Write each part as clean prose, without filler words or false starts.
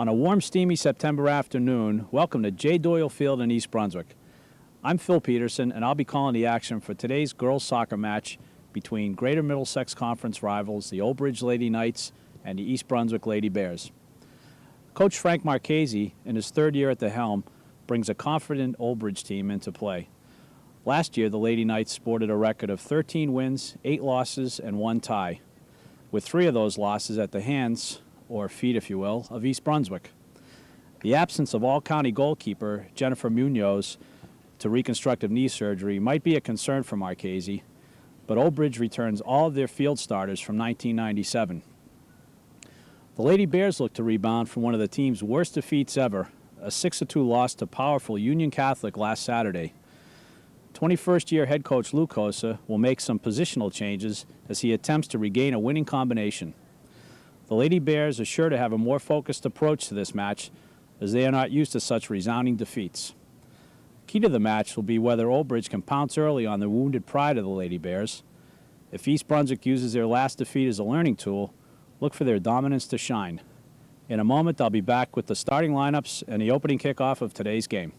On a warm, steamy September afternoon, welcome to J. Doyle Field in East Brunswick. I'm Phil Peterson, and I'll be calling the action for today's girls' soccer match between Greater Middlesex Conference rivals, the Old Bridge Lady Knights and the East Brunswick Lady Bears. Coach Frank Marchese, in his third year at the helm, brings a confident Old Bridge team into play. Last year, the Lady Knights sported a record of 13 wins, 8 losses, and 1 tie, with 3 of those losses at the hands, or feet if you will, of East Brunswick. The absence of all-county goalkeeper Jennifer Munoz to reconstructive knee surgery might be a concern for Marchese, but Old Bridge returns all of their field starters from 1997. The Lady Bears look to rebound from one of the team's worst defeats ever, a 6-2 loss to powerful Union Catholic last Saturday. 21st-year head coach Lou Cosa will make some positional changes as he attempts to regain a winning combination. The Lady Bears are sure to have a more focused approach to this match, as they are not used to such resounding defeats. Key to the match will be whether Old Bridge can pounce early on the wounded pride of the Lady Bears. If East Brunswick uses their last defeat as a learning tool, look for their dominance to shine. In a moment, I'll be back with the starting lineups and the opening kickoff of today's game.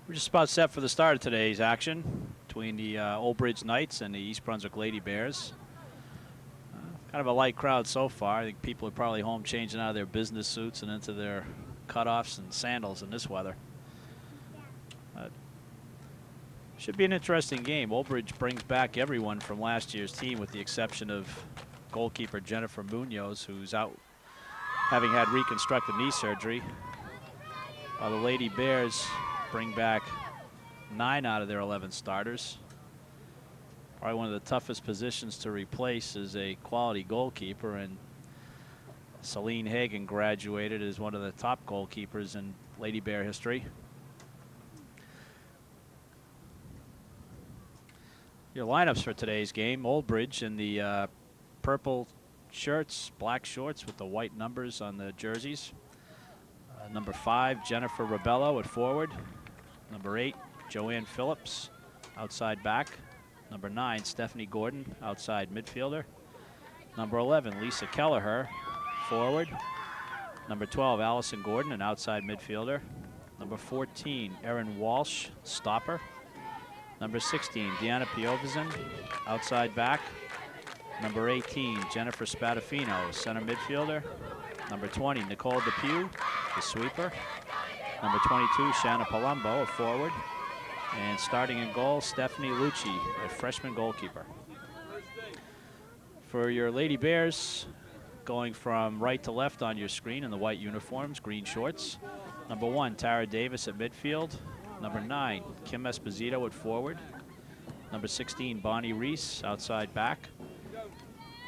We're just about set for the start of today's action between the Old Bridge Knights and the East Brunswick Lady Bears. Kind of a light crowd so far. I think people are probably home changing out of their business suits and into their cutoffs and sandals in this weather. Should be an interesting game. Old Bridge brings back everyone from last year's team with the exception of goalkeeper Jennifer Munoz, who's out having had reconstructive knee surgery, while the Lady Bears bring back 9 out of their 11 starters. Probably one of the toughest positions to replace is a quality goalkeeper, and Celine Hagan graduated as one of the top goalkeepers in Lady Bear history. Your lineups for today's game: Old Bridge in the purple shirts, black shorts with the white numbers on the jerseys. Number 5, Jennifer Rebello at forward. Number 8, Joanne Phillips, outside back. Number 9, Stephanie Gordon, outside midfielder. Number 11, Lisa Kelleher, forward. Number 12, Allison Gordon, an outside midfielder. Number 14, Erin Walsh, stopper. Number 16, Deanna Piovizin, outside back. Number 18, Jennifer Spadafino, center midfielder. Number 20, Nicole Depew, the sweeper. Number 22, Shanna Palumbo, a forward. And starting in goal, Stephanie Lucci, a freshman goalkeeper. For your Lady Bears, going from right to left on your screen in the white uniforms, green shorts. Number 1, Tara Davis at midfield. Number 9, Kim Esposito at forward. Number 16, Bonnie Reese, outside back.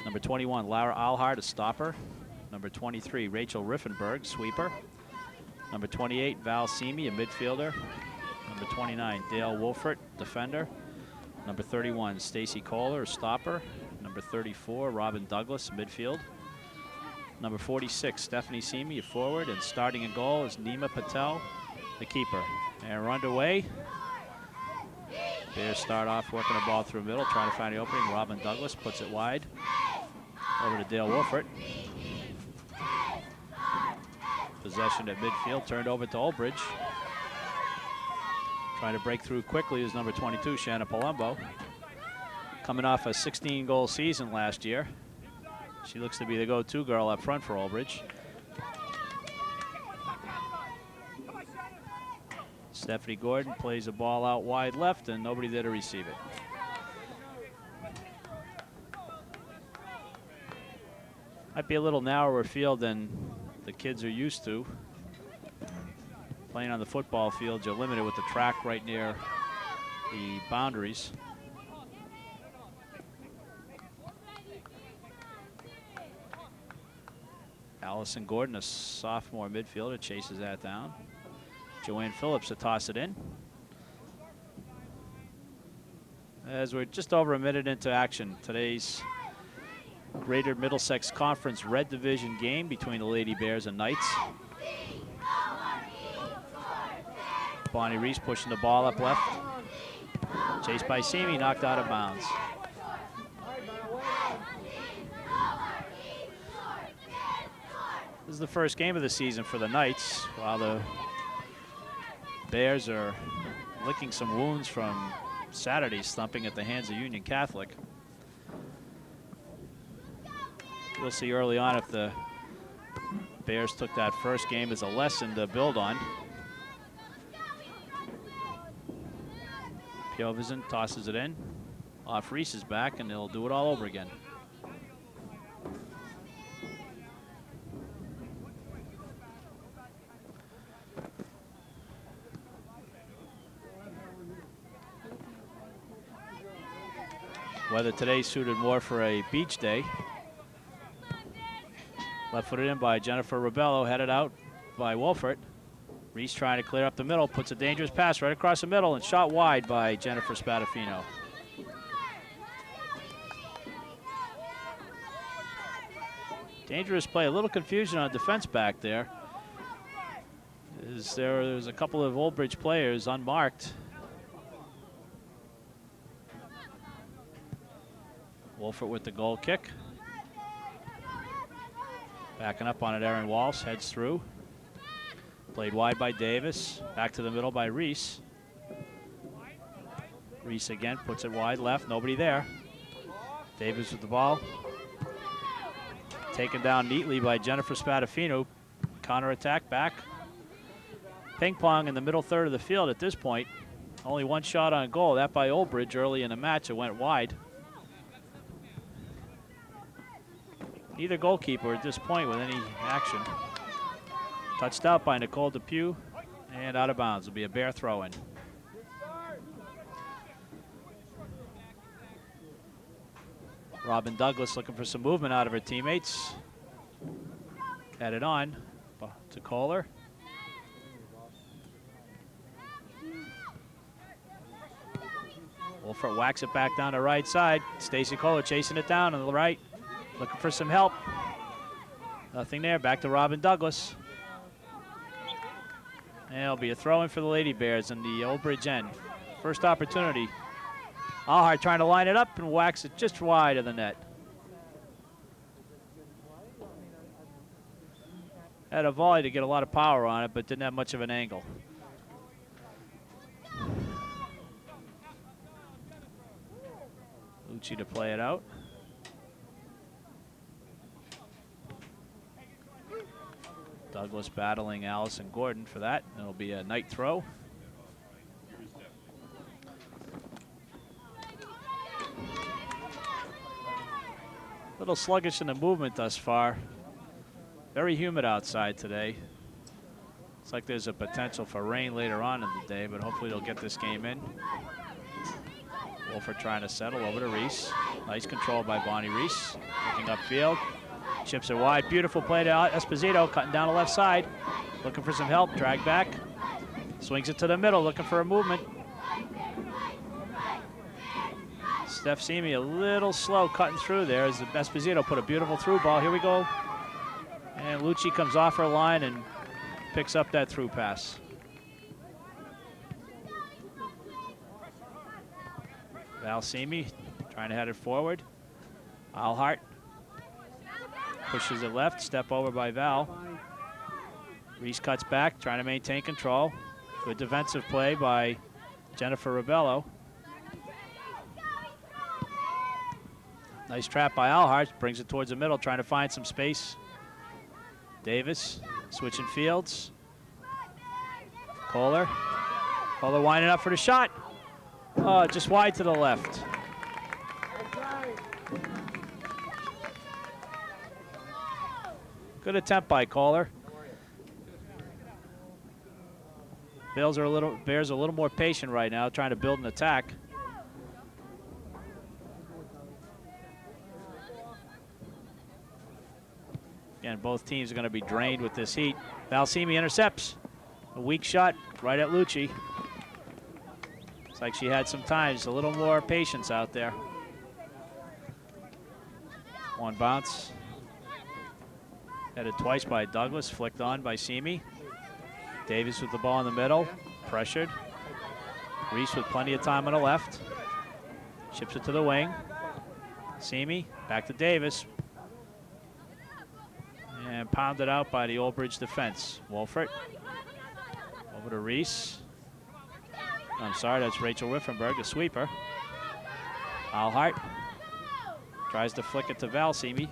Number 21, Lara Alhart, a stopper. Number 23, Rachel Riffenberg, sweeper. Number 28, Val Simi, a midfielder. Number 29, Dale Wolfert, defender. Number 31, Stacy Kohler, a stopper. Number 34, Robin Douglas, midfield. Number 46, Stephanie Simi, a forward. And starting in goal is Nima Patel, the keeper. And we're underway. Bears start off working the ball through the middle, trying to find the opening. Robin Douglas puts it wide. Over to Dale Wolfert. Possession at midfield, turned over to Old Bridge. Trying to break through quickly is number 22, Shanna Palumbo. Coming off a 16-goal season last year. She looks to be the go-to girl up front for Old Bridge. Stephanie Gordon plays the ball out wide left, and nobody there to receive it. Might be a little narrower field than the kids are used to. Playing on the football field, you're limited with the track right near the boundaries. Allison Gordon, a sophomore midfielder, chases that down. Joanne Phillips to toss it in. As we're just over a minute into action, today's Greater Middlesex Conference Red Division game between the Lady Bears and Knights. Bonnie Reese pushing the ball up left. Chased by Simi, knocked out of bounds. This is the first game of the season for the Knights, while the Bears are licking some wounds from Saturday's thumping at the hands of Union Catholic. We'll see early on if the Bears took that first game as a lesson to build on. Pjovizin tosses it in, off Reese's back, and they'll do it all over again. Weather today suited more for a beach day. Left footed in by Jennifer Ribello, headed out by Wolfert. Reese trying to clear up the middle, puts a dangerous pass right across the middle and shot wide by Jennifer Spadafino. Dangerous play, a little confusion on defense back there. There's a couple of Old Bridge players unmarked. Wolfert with the goal kick. Backing up on it, Erin Walsh heads through. Played wide by Davis, back to the middle by Reese. Reese again puts it wide left, nobody there. Davis with the ball. Taken down neatly by Jennifer Spadafino. Counterattack back. Ping pong in the middle third of the field at this point. Only one shot on goal, that by Old Bridge early in the match. It went wide. Neither goalkeeper at this point with any action. Touched out by Nicole Depew and out of bounds. Will be a Bear throw-in. Robin Douglas looking for some movement out of her teammates. Headed on to Kohler. Wolfert whacks it back down the right side. Stacy Kohler chasing it down on the right. Looking for some help. Nothing there. Back to Robin Douglas. And it'll be a throw-in for the Lady Bears in the Old Bridge end. First opportunity. Alhart trying to line it up and whacks it just wide of the net. Had a volley to get a lot of power on it, but didn't have much of an angle. Lucci to play it out. Douglas battling Allison Gordon for that. It'll be a Knight throw. A little sluggish in the movement thus far. Very humid outside today. Looks like there's a potential for rain later on in the day, but hopefully they'll get this game in. Wolfert trying to settle over to Reese. Nice control by Bonnie Reese. Looking upfield. Chips it wide. Beautiful play to Esposito, cutting down the left side. Looking for some help. Drag back. Swings it to the middle, looking for a movement. Steph Simi a little slow cutting through there as Esposito put a beautiful through ball. Here we go. And Lucci comes off her line and picks up that through pass. Val Simi trying to head it forward. Alhart pushes it left, step over by Val. Reese cuts back, trying to maintain control. Good defensive play by Jennifer Ribello. Nice trap by Alhart, brings it towards the middle, trying to find some space. Davis switching fields. Kohler winding up for the shot. Just wide to the left. Good attempt by Kohler. Bears are a little more patient right now, trying to build an attack. Again, both teams are going to be drained with this heat. Valsimi intercepts. A weak shot right at Lucci. It's like she had some time, just a little more patience out there. One bounce. Headed twice by Douglas, flicked on by Simi. Davis with the ball in the middle. pressured. Reese with plenty of time on the left. Chips it to the wing. Simi back to Davis. And pounded out by the Old Bridge defense. Wolfert over to Reese. I'm sorry, that's Rachel Riffenberg, the sweeper. Alhart tries to flick it to Val Simi.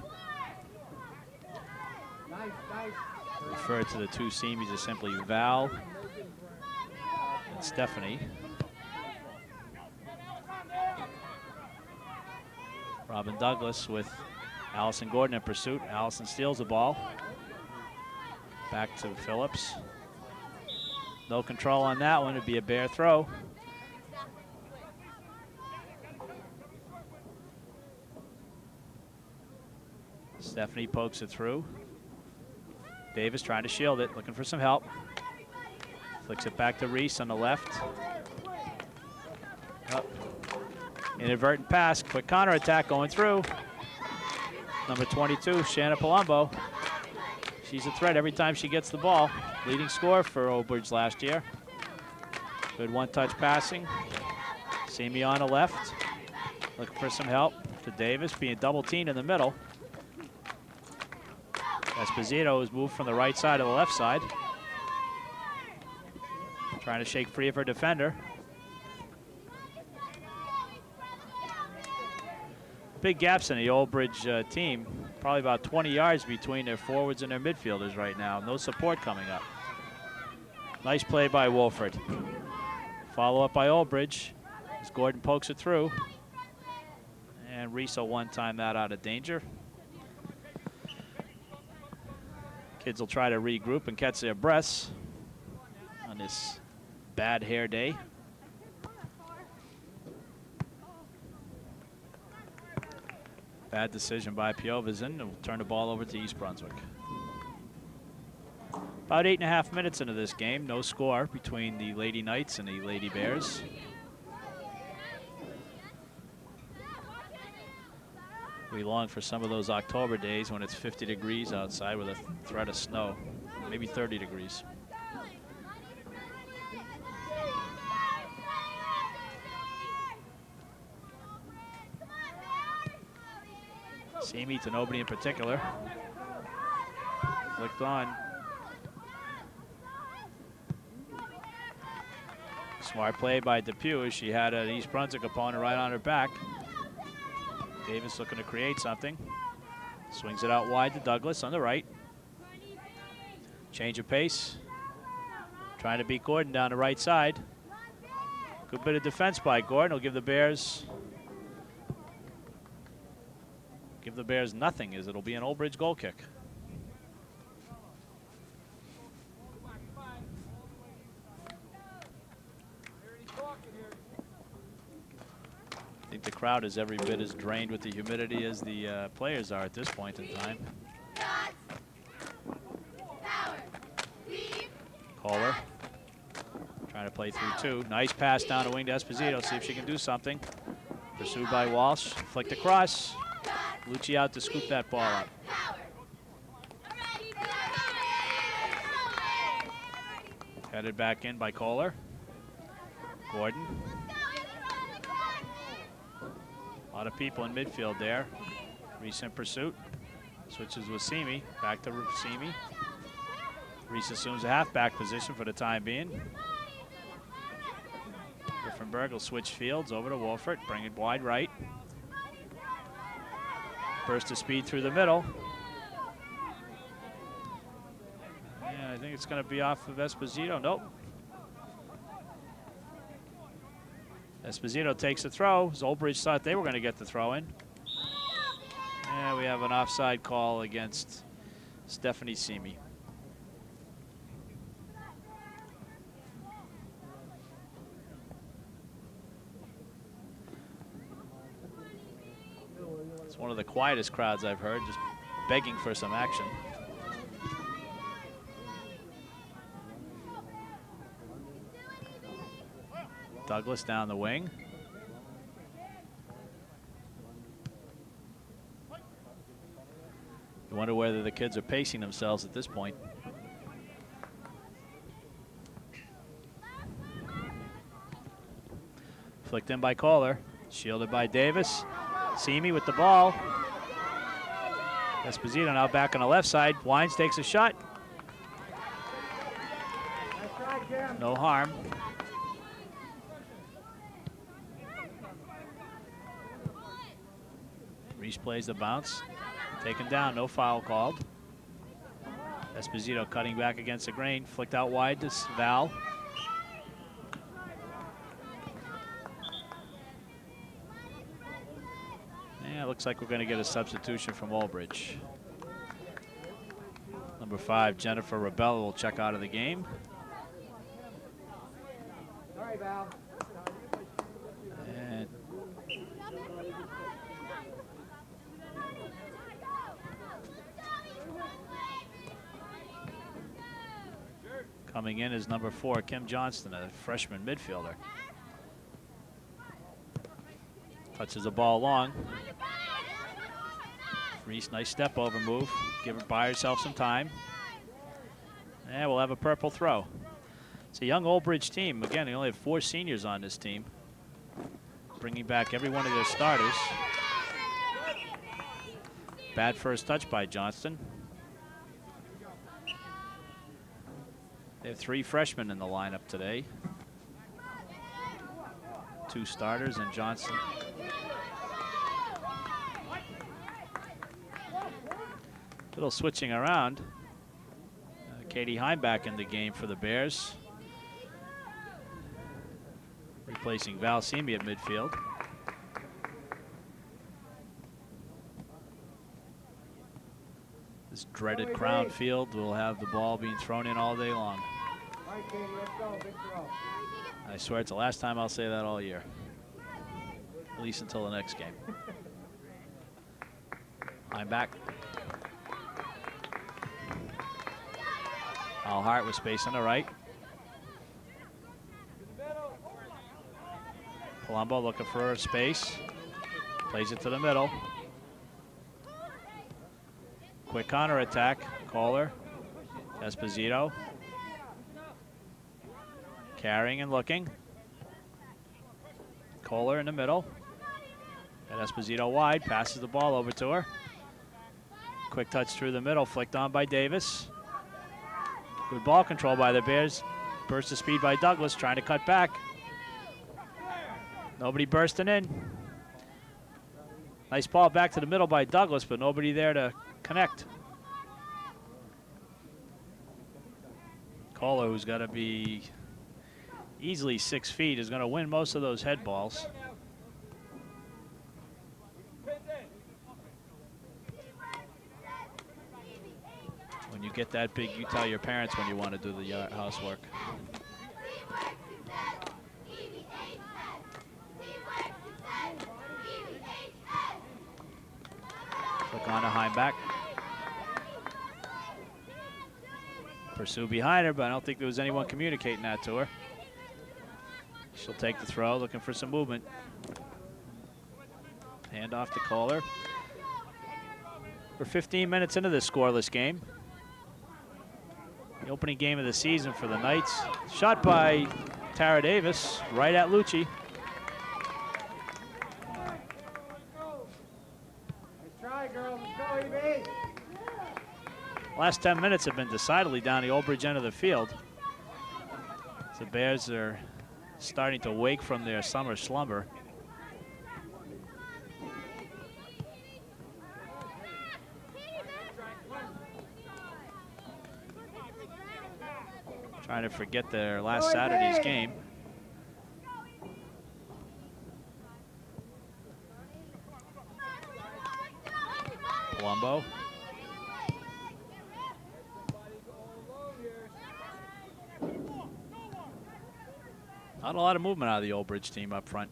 Refer to the two Simis as simply Val and Stephanie. Robin Douglas with Allison Gordon in pursuit. Allison steals the ball. Back to Phillips. No control on that one. It'd be a bare throw. Stephanie pokes it through. Davis trying to shield it, looking for some help. Flicks it back to Reese on the left. Up. Inadvertent pass, quick counterattack going through. Number 22, Shanna Palumbo. She's a threat every time she gets the ball. Leading scorer for Old Bridge last year. Good one-touch passing. Simi on the left. Looking for some help to Davis, being double-teamed in the middle. Esposito is moved from the right side to the left side. Trying to shake free of her defender. Big gaps in the Old Bridge team. Probably about 20 yards between their forwards and their midfielders right now. No support coming up. Nice play by Wolford. Follow up by Old Bridge as Gordon pokes it through. And Reese will one-time that out of danger. Kids will try to regroup and catch their breaths on this bad hair day. Bad decision by Piovazin, and we'll turn the ball over to East Brunswick. About 8.5 minutes into this game, no score between the Lady Knights and the Lady Bears. We long for some of those October days when it's 50 degrees outside with a threat of snow, maybe 30 degrees. Simi to nobody in particular. Flicked on. Smart play by Depew as she had an East Brunswick opponent right on her back. Davis looking to create something. Swings it out wide to Douglas on the right. Change of pace. Trying to beat Gordon down the right side. Good bit of defense by Gordon. Will give the Bears nothing, as it'll be an Old Bridge goal kick. I think the crowd is every bit as drained with the humidity as the players are at this point in time. Kohler trying to play through two. Nice pass down the wing to Esposito. See if she can do something. Pursued by Walsh. Flicked across. Lucci out to scoop that ball up. Headed back in by Kohler. Gordon. A lot of people in midfield there. Recent pursuit. Switches with Simi. Back to Simi. Reese assumes a halfback position for the time being. Riffenberg will switch fields over to Wolfert. Bring it wide right. Burst of speed through the middle. Yeah, I think it's going to be off of Esposito. Nope. Esposito takes the throw. Oldbridge thought they were going to get the throw in. And we have an offside call against Stephanie Simi. It's one of the quietest crowds I've heard, just begging for some action. Douglas down the wing. You wonder whether the kids are pacing themselves at this point. Flicked in by Kohler. Shielded by Davis. Simi with the ball. Esposito now back on the left side. Wines takes a shot. No harm. Reese plays the bounce. Taken down, no foul called. Esposito cutting back against the grain. Flicked out wide to Val. Yeah, looks like we're going to get a substitution from Albridge. Number 5, Jennifer Rebella will check out of the game. Sorry, Val. And coming in is number 4, Kim Johnston, a freshman midfielder. Touches the ball long. Reese, nice step over move. Buy herself some time. And we'll have a purple throw. It's a young Old Bridge team. Again, they only have 4 seniors on this team. Bringing back every one of their starters. Bad first touch by Johnston. They have 3 freshmen in the lineup today. 2 starters and Johnston. Little switching around. Katie Heim back in the game for the Bears. Replacing Val Simi at midfield. This dreaded Crown Field will have the ball being thrown in all day long. All right, Katie, let's go. Big throw. I swear it's the last time I'll say that all year. At least until the next game. I'm back. Al Hart with space on the right. Palumbo looking for space. Plays it to the middle. Quick counter attack. Kohler. Esposito. Carrying and looking. Kohler in the middle. And Esposito wide. Passes the ball over to her. Quick touch through the middle. Flicked on by Davis. Good ball control by the Bears. Burst of speed by Douglas, trying to cut back. Nobody bursting in. Nice ball back to the middle by Douglas, but nobody there to connect. Kohler, who's got to be easily 6 feet, is going to win most of those head balls. When you get that big, you tell your parents when you want to do the housework. Click on to Heimback. Pursue behind her, but I don't think there was anyone communicating that to her. She'll take the throw, looking for some movement. Hand off to Kohler. We're 15 minutes into this scoreless game. The opening game of the season for the Knights. Shot by Tara Davis, right at Lucci. Nice try, girl. Let's go, EB. Last 10 minutes have been decidedly down the Old Bridge end of the field. The Bears are starting to wake from their summer slumber. Trying to forget their last Saturday's game. Palumbo. Not a lot of movement out of the Old Bridge team up front.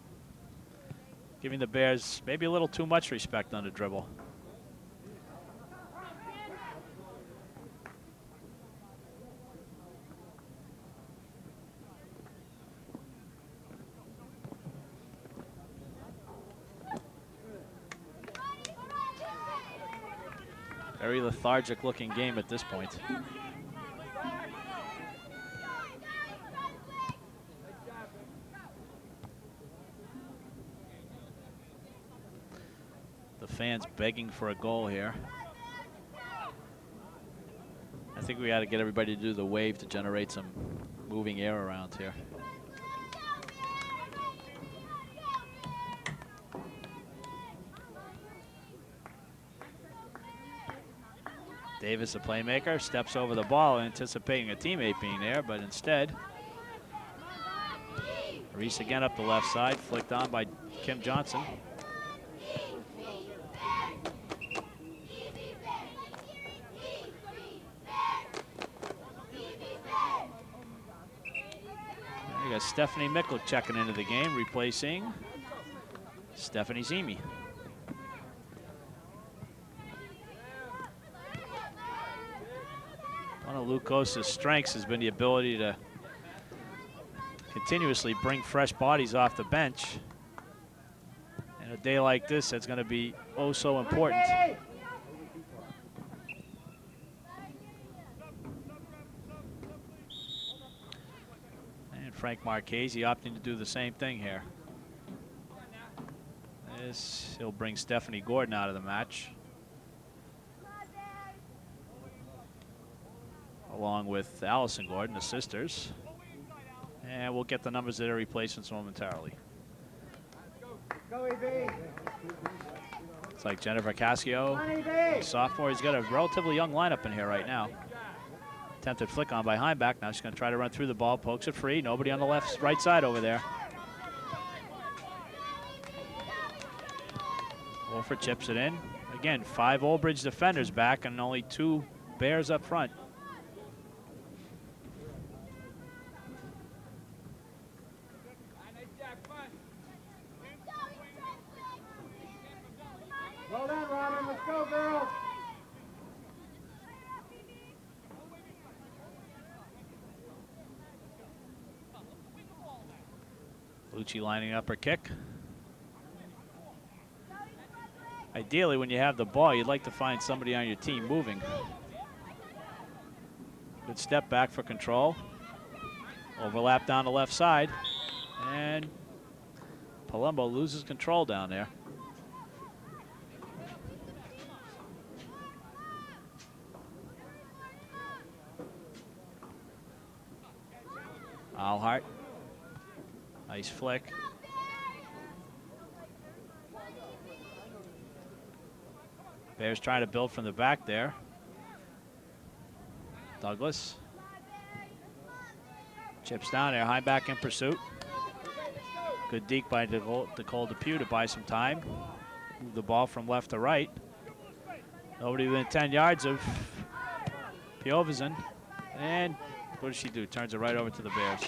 Giving the Bears maybe a little too much respect on the dribble. Very lethargic looking game at this point. The fans begging for a goal here. I think we got to get everybody to do the wave to generate some moving air around here. Davis, the playmaker, steps over the ball anticipating a teammate being there, but instead, Reese again up the left side, flicked on by Kim Johnson. You got Stephanie Mickle checking into the game, replacing Stephanie Zimi. One of Lukosa's strengths has been the ability to continuously bring fresh bodies off the bench. And a day like this, that's going to be oh so important. And Frank Marchese opting to do the same thing here. He'll bring Stephanie Gordon out of the match, along with Allison Gordon, the sisters. And we'll get the numbers of their replacements momentarily. Go, EB. It's like Jennifer Cascio, sophomore. He's got a relatively young lineup in here right now. Attempted flick on by Heimback. Now she's going to try to run through the ball, pokes it free. Nobody on the right side over there. Wolford chips it in. Again, 5 Old Bridge defenders back and only 2 Bears up front. Well done, Robin. Let's go, girls. Lucci lining up her kick. Ideally, when you have the ball, you'd like to find somebody on your team moving. Good step back for control. Overlap down the left side. And Palumbo loses control down there. Alhart. Nice flick. Bears trying to build from the back there. Douglas. Chips down there, high back in pursuit. Good deke by Nicole Depew to buy some time. Move the ball from left to right. Nobody within 10 yards of Piovesan. And what does she do? Turns it right over to the Bears.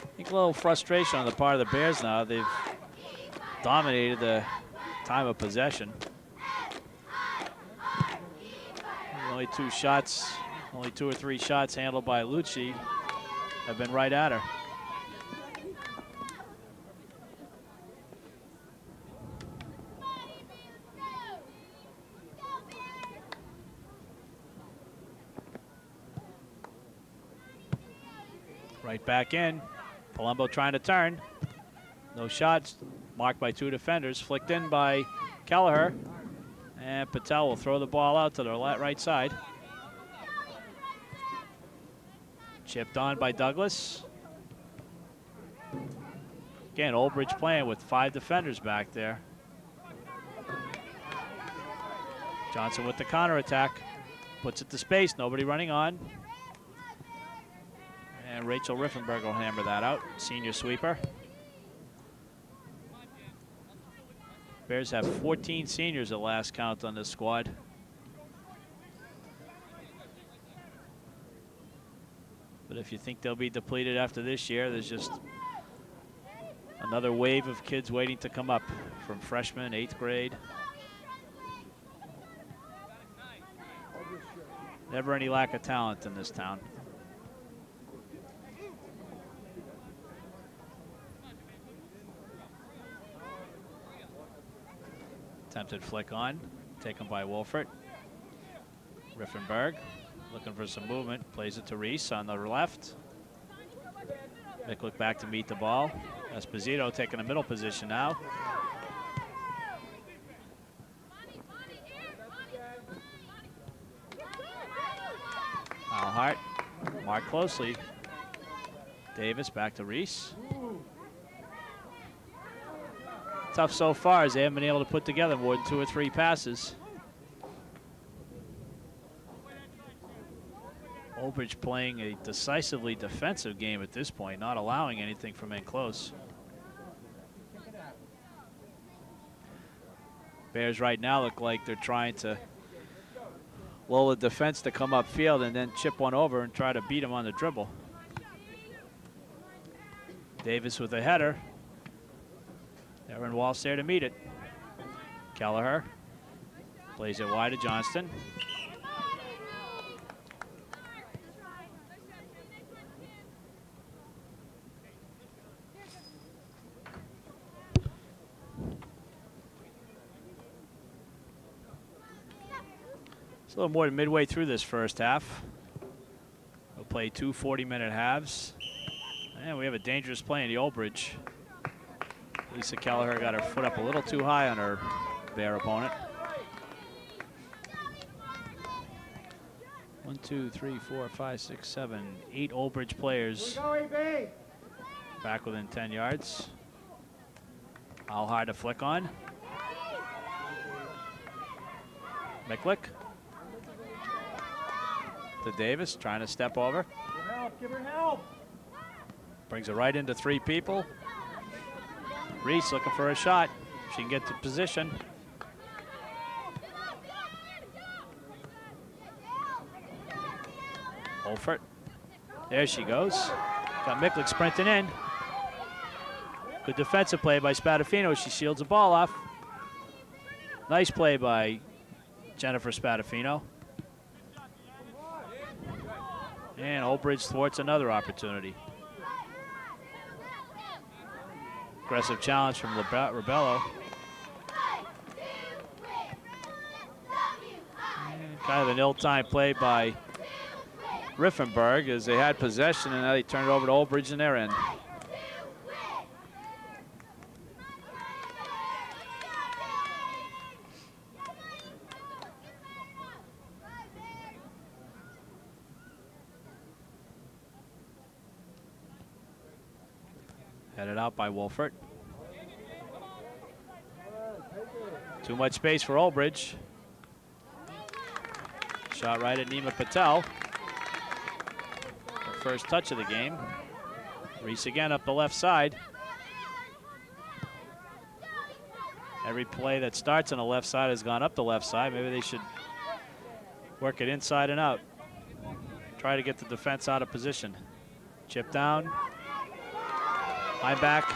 I think a little frustration on the part of the Bears now. They've dominated the time of possession. Only 2 shots, only 2 or 3 shots handled by Lucci have been right at her. Right back in. Palumbo trying to turn. No shots. Marked by 2 defenders. Flicked in by Kelleher. And Patel will throw the ball out to the right side. Chipped on by Douglas. Again, Old Bridge playing with 5 defenders back there. Johnson with the counterattack. Puts it to space. Nobody running on. And Rachel Riffenberg will hammer that out. Senior sweeper. Bears have 14 seniors at last count on this squad. But if you think they'll be depleted after this year, there's just another wave of kids waiting to come up from freshmen, 8th grade. Never any lack of talent in this town. Attempted flick on, taken by Wolfert. Riffenberg looking for some movement, plays it to Reese on the left. Micklick back to meet the ball. Esposito taking a middle position now. Alhart, marked closely. Davis back to Reese. Tough so far as they haven't been able to put together more than 2 or 3 passes. Old Bridge playing a decisively defensive game at this point, not allowing anything from in close. Bears right now look like they're trying to lull the defense to come upfield and then chip one over and try to beat them on the dribble. Davis with a header. Aaron Walsh there to meet it. Kelleher plays it wide to Johnston. It's a little more than midway through this first half. We'll play 2 40-minute halves. And we have a dangerous play in the Old Bridge. Lisa Kelleher got her foot up a little too high on her Bear opponent. 1, 2, 3, 4, 5, 6, 7, 8 Old Bridge players back within 10 yards. Alhart to flick on. Miklick to Davis, trying to step over. Give her help. Brings it right into 3 people. Reese looking for a shot. She can get to position. Olfert. There she goes. Got Miklick sprinting in. Good defensive play by Spadafino. She shields the ball off. Nice play by Jennifer Spadafino. And Old Bridge thwarts another opportunity. Aggressive challenge from Rebello. And kind of an ill-timed play by Riffenberg as they had possession and now they turned it over to Old Bridge in their end. Headed out by Wolfert. Too much space for Old Bridge. Shot right at Nima Patel. Her first touch of the game. Reese again up the left side. Every play that starts on the left side has gone up the left side. Maybe they should work it inside and out. Try to get the defense out of position. Chip down. High back.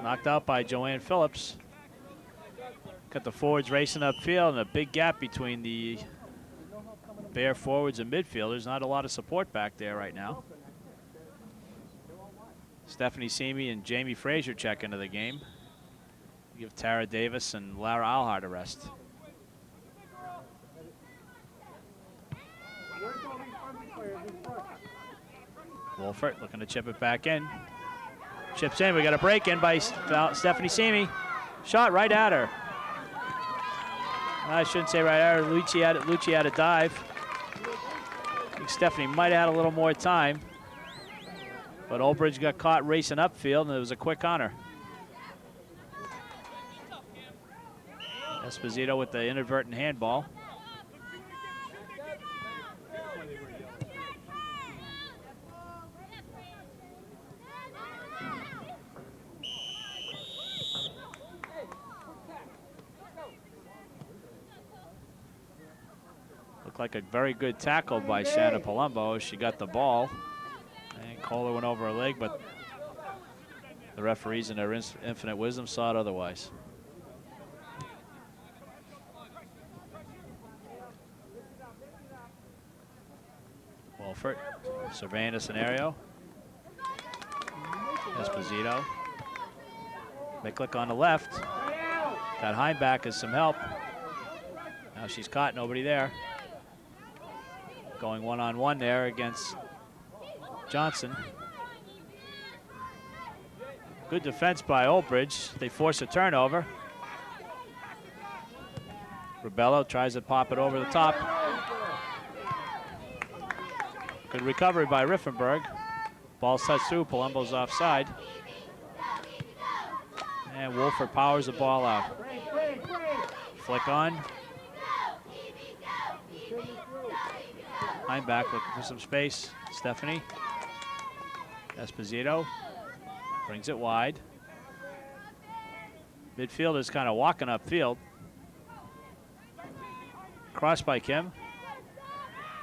Knocked out by Joanne Phillips. Got the forwards racing upfield and a big gap between the Bear forwards and midfielders. Not a lot of support back there right now. Stephanie Simi and Jamie Frazier check into the game. Give Tara Davis and Lara Alhart a rest. Wolfert looking to chip it back in. Chips in. We got a break in by Stephanie Simi. Shot right at her. I shouldn't say right at her. Lucci had a dive. I think Stephanie might have had a little more time. But Old Bridge got caught racing upfield, and it was a quick on her. Esposito with the inadvertent handball. Looked like a very good tackle by Shanna Palumbo. She got the ball. And Kohler went over her leg, but the referees in their infinite wisdom saw it otherwise. Wolfert surveying the scenario. Esposito. Miklick on the left. Got Heimback as some help. Now she's caught, nobody there. Going one-on-one there against Johnson. Good defense by Old Bridge. They force a turnover. Ribello tries to pop it over the top. Good recovery by Riffenberg. Ball sets through, Palumbo's offside. And Wolford powers the ball out. Flick on. Back looking for some space. Stephanie. Esposito brings it wide. Midfielder's kind of walking upfield. Cross by Kim.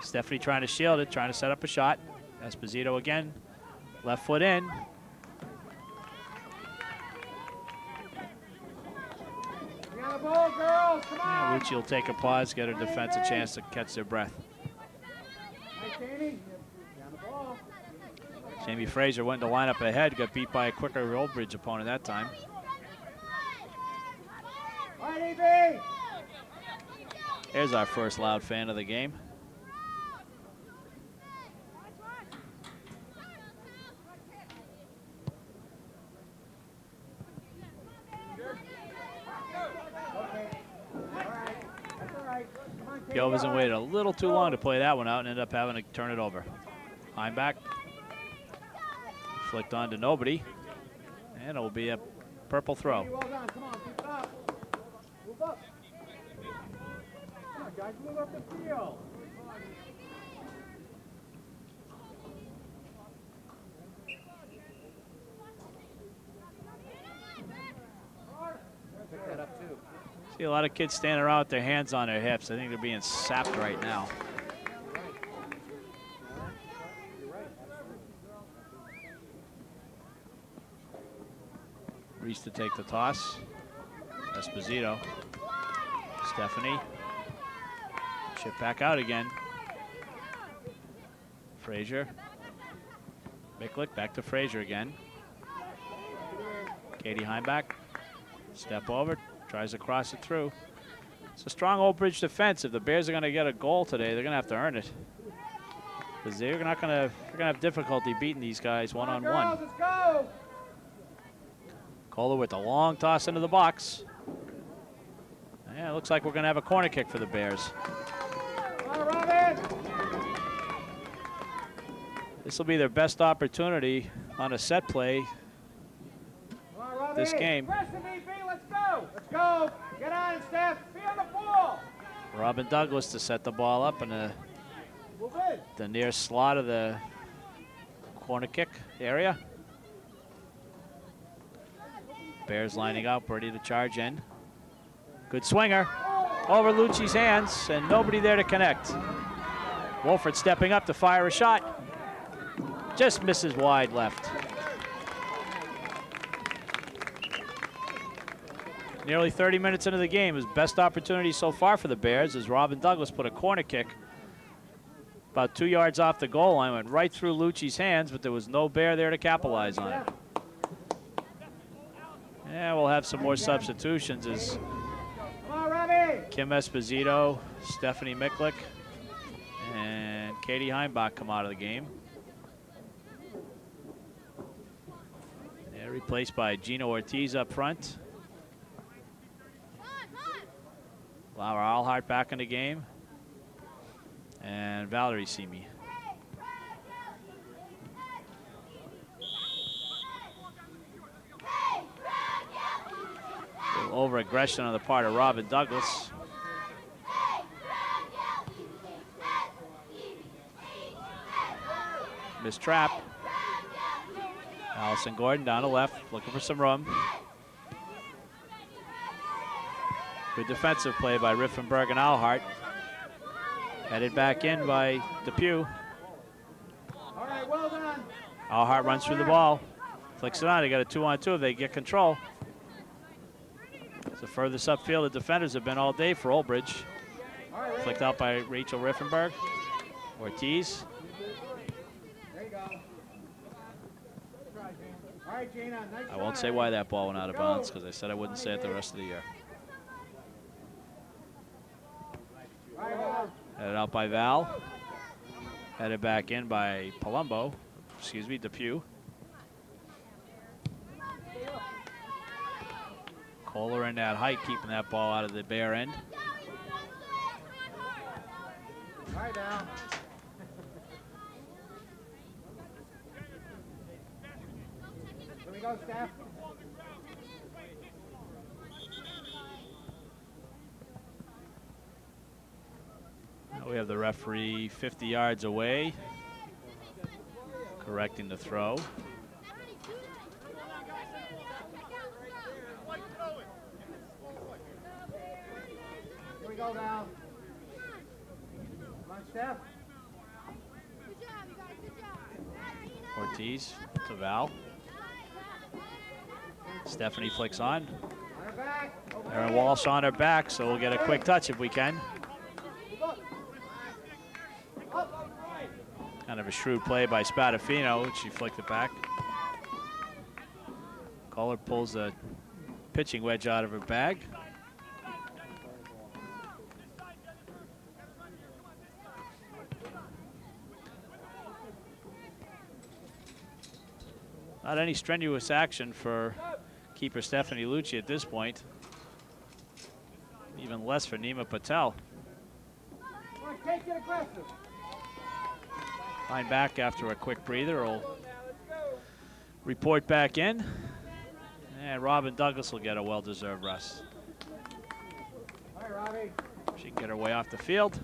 Stephanie trying to shield it, trying to set up a shot. Esposito again. Left foot in. Ball, girls, come on. Lucci will take a pause, get her defense a chance to catch their breath. Jamie Fraser went to line up ahead, got beat by a quicker Old Bridge opponent that time. There's our first loud fan of the game. Gilvison waited a little too long to play that one out and ended up having to turn it over. Heimback flicked on to nobody, and it will be a purple throw. Well done. Come on, keep it up. Move up. Come on, guys, move up the field. Pick that up too. See a lot of kids standing around with their hands on their hips. I think they're being sapped right now. Reese to take the toss. Esposito. Stephanie. Chip back out again. Frazier. Miklick back to Frazier again. Katie Heimback. Step over. Tries to cross it through. It's a strong Old Bridge defense. If the Bears are going to get a goal today, they're going to have to earn it. Because they're going to have difficulty beating these guys one-on-one. Let's go. Kohler with a long toss into the box. Yeah, it looks like we're going to have a corner kick for the Bears. Come on, Robin. This will be their best opportunity on a set play Come on, Robin. this game. Press the VP, let's go. Let's go. Get on, Steph. Be on the ball. Robin Douglas to set the ball up in Move in. the near slot of the corner kick area. Bears lining up, ready to charge in. Good swinger over Lucci's hands, and nobody there to connect. Wolford stepping up to fire a shot. Just misses wide left. Nearly 30 minutes into the game. His best opportunity so far for the Bears as Robin Douglas put a corner kick about 2 yards off the goal line, went right through Lucci's hands, but there was no Bear there to capitalize on it. Yeah, we'll have some more substitutions as Kim Esposito, Stephanie Miklick, and Katie Heimbach come out of the game. They're replaced by Gina Ortiz up front. Laura Alhart back in the game. And Valerie Simi. Over aggression on the part of Robin Douglas. Missed trap. Allison Gordon down the left, looking for some room. Good defensive play by Riffenberg and Alhart. Headed back in by Depew. All right, well done. Alhart runs through the ball. Flicks it on. They got a 2-on-2 if they get control. So furthest upfield, the defenders have been all day for Old Bridge. Flicked out by Rachel Riffenberg. Ortiz. There you go. All right, Gina. Nice I won't say why that ball went out of bounds because I said I wouldn't say it the rest of the year. Headed out by Val. Headed back in by Palumbo. excuse me, Depew. Kohler in that height, keeping that ball out of the bare end. Right down. Here we go, Steph. Now we have the referee 50 yards away, correcting the throw. Here we go now. Come on, Steph. Ortiz to Val. Stephanie flicks on. On her back. Erin Walsh on her back, so we'll get a quick touch if we can. Kind of a shrewd play by Spadafino. She flicked it back. Kohler pulls a pitching wedge out of her bag. Not any strenuous action for keeper Stephanie Lucci at this point. Even less for Nima Patel. Come on, take it aggressive. Line back after a quick breather. Will report back in. And Robin Douglas will get a well-deserved rest. All right, Robbie. She can get her way off the field.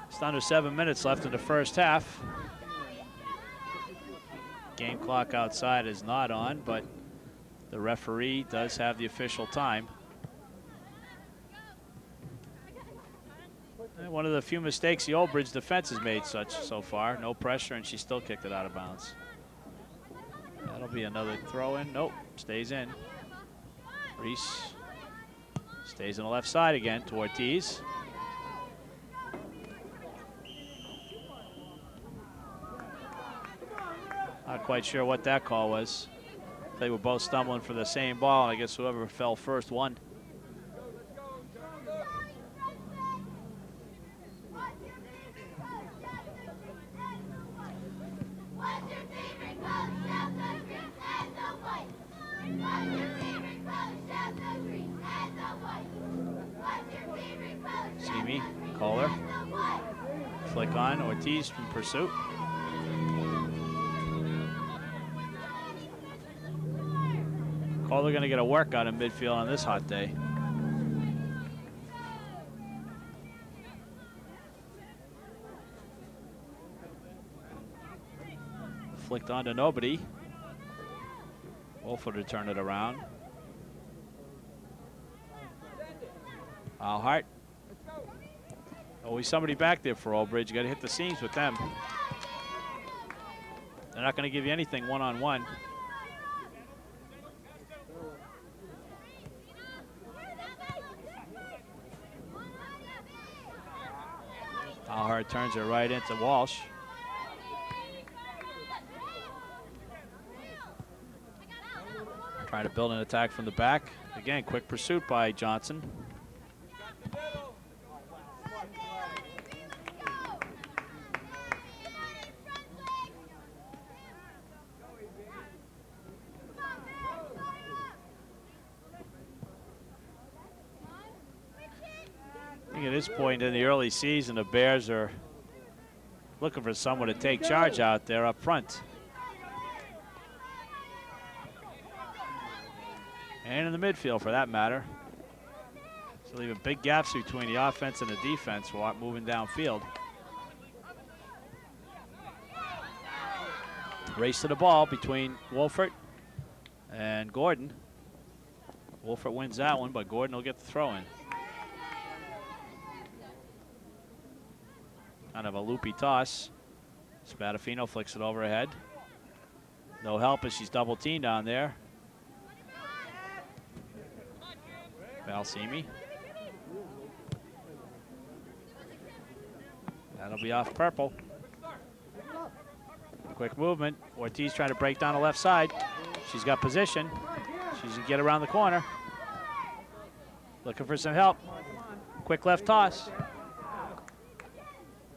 It's under 7 minutes left in the first half. Game clock outside is not on, but the referee does have the official time. And one of the few mistakes the Old Bridge defense has made so far. No pressure, and she still kicked it out of bounds. That'll be another throw in. Nope, stays in. Reese stays on the left side again to Ortiz. Not quite sure what that call was. They were both stumbling for the same ball, and I guess whoever fell first won. Simi, Kohler. Flick on, Ortiz from pursuit. Kohler going to get a workout in midfield on this hot day. Flicked on to nobody. Wolford to turn it around. Alhart. Always somebody back there for Old Bridge. You got to hit the seams with them. They're not going to give you anything one-on-one. Alhart turns it right into Walsh. Trying to build an attack from the back. Again, quick pursuit by Johnson. I think at this point in the early season, the Bears are looking for someone to take charge out there up front. And in the midfield, for that matter. So leaving big gaps between the offense and the defense while moving downfield. Race to the ball between Wolfert and Gordon. Wolfert wins that one, but Gordon will get the throw in. Kind of a loopy toss. Spadafino flicks it overhead. No help as she's double teamed down there. Valsimi. That'll be off purple. Quick movement. Ortiz trying to break down the left side. She's got position. She's gonna get around the corner. Looking for some help. Quick left toss.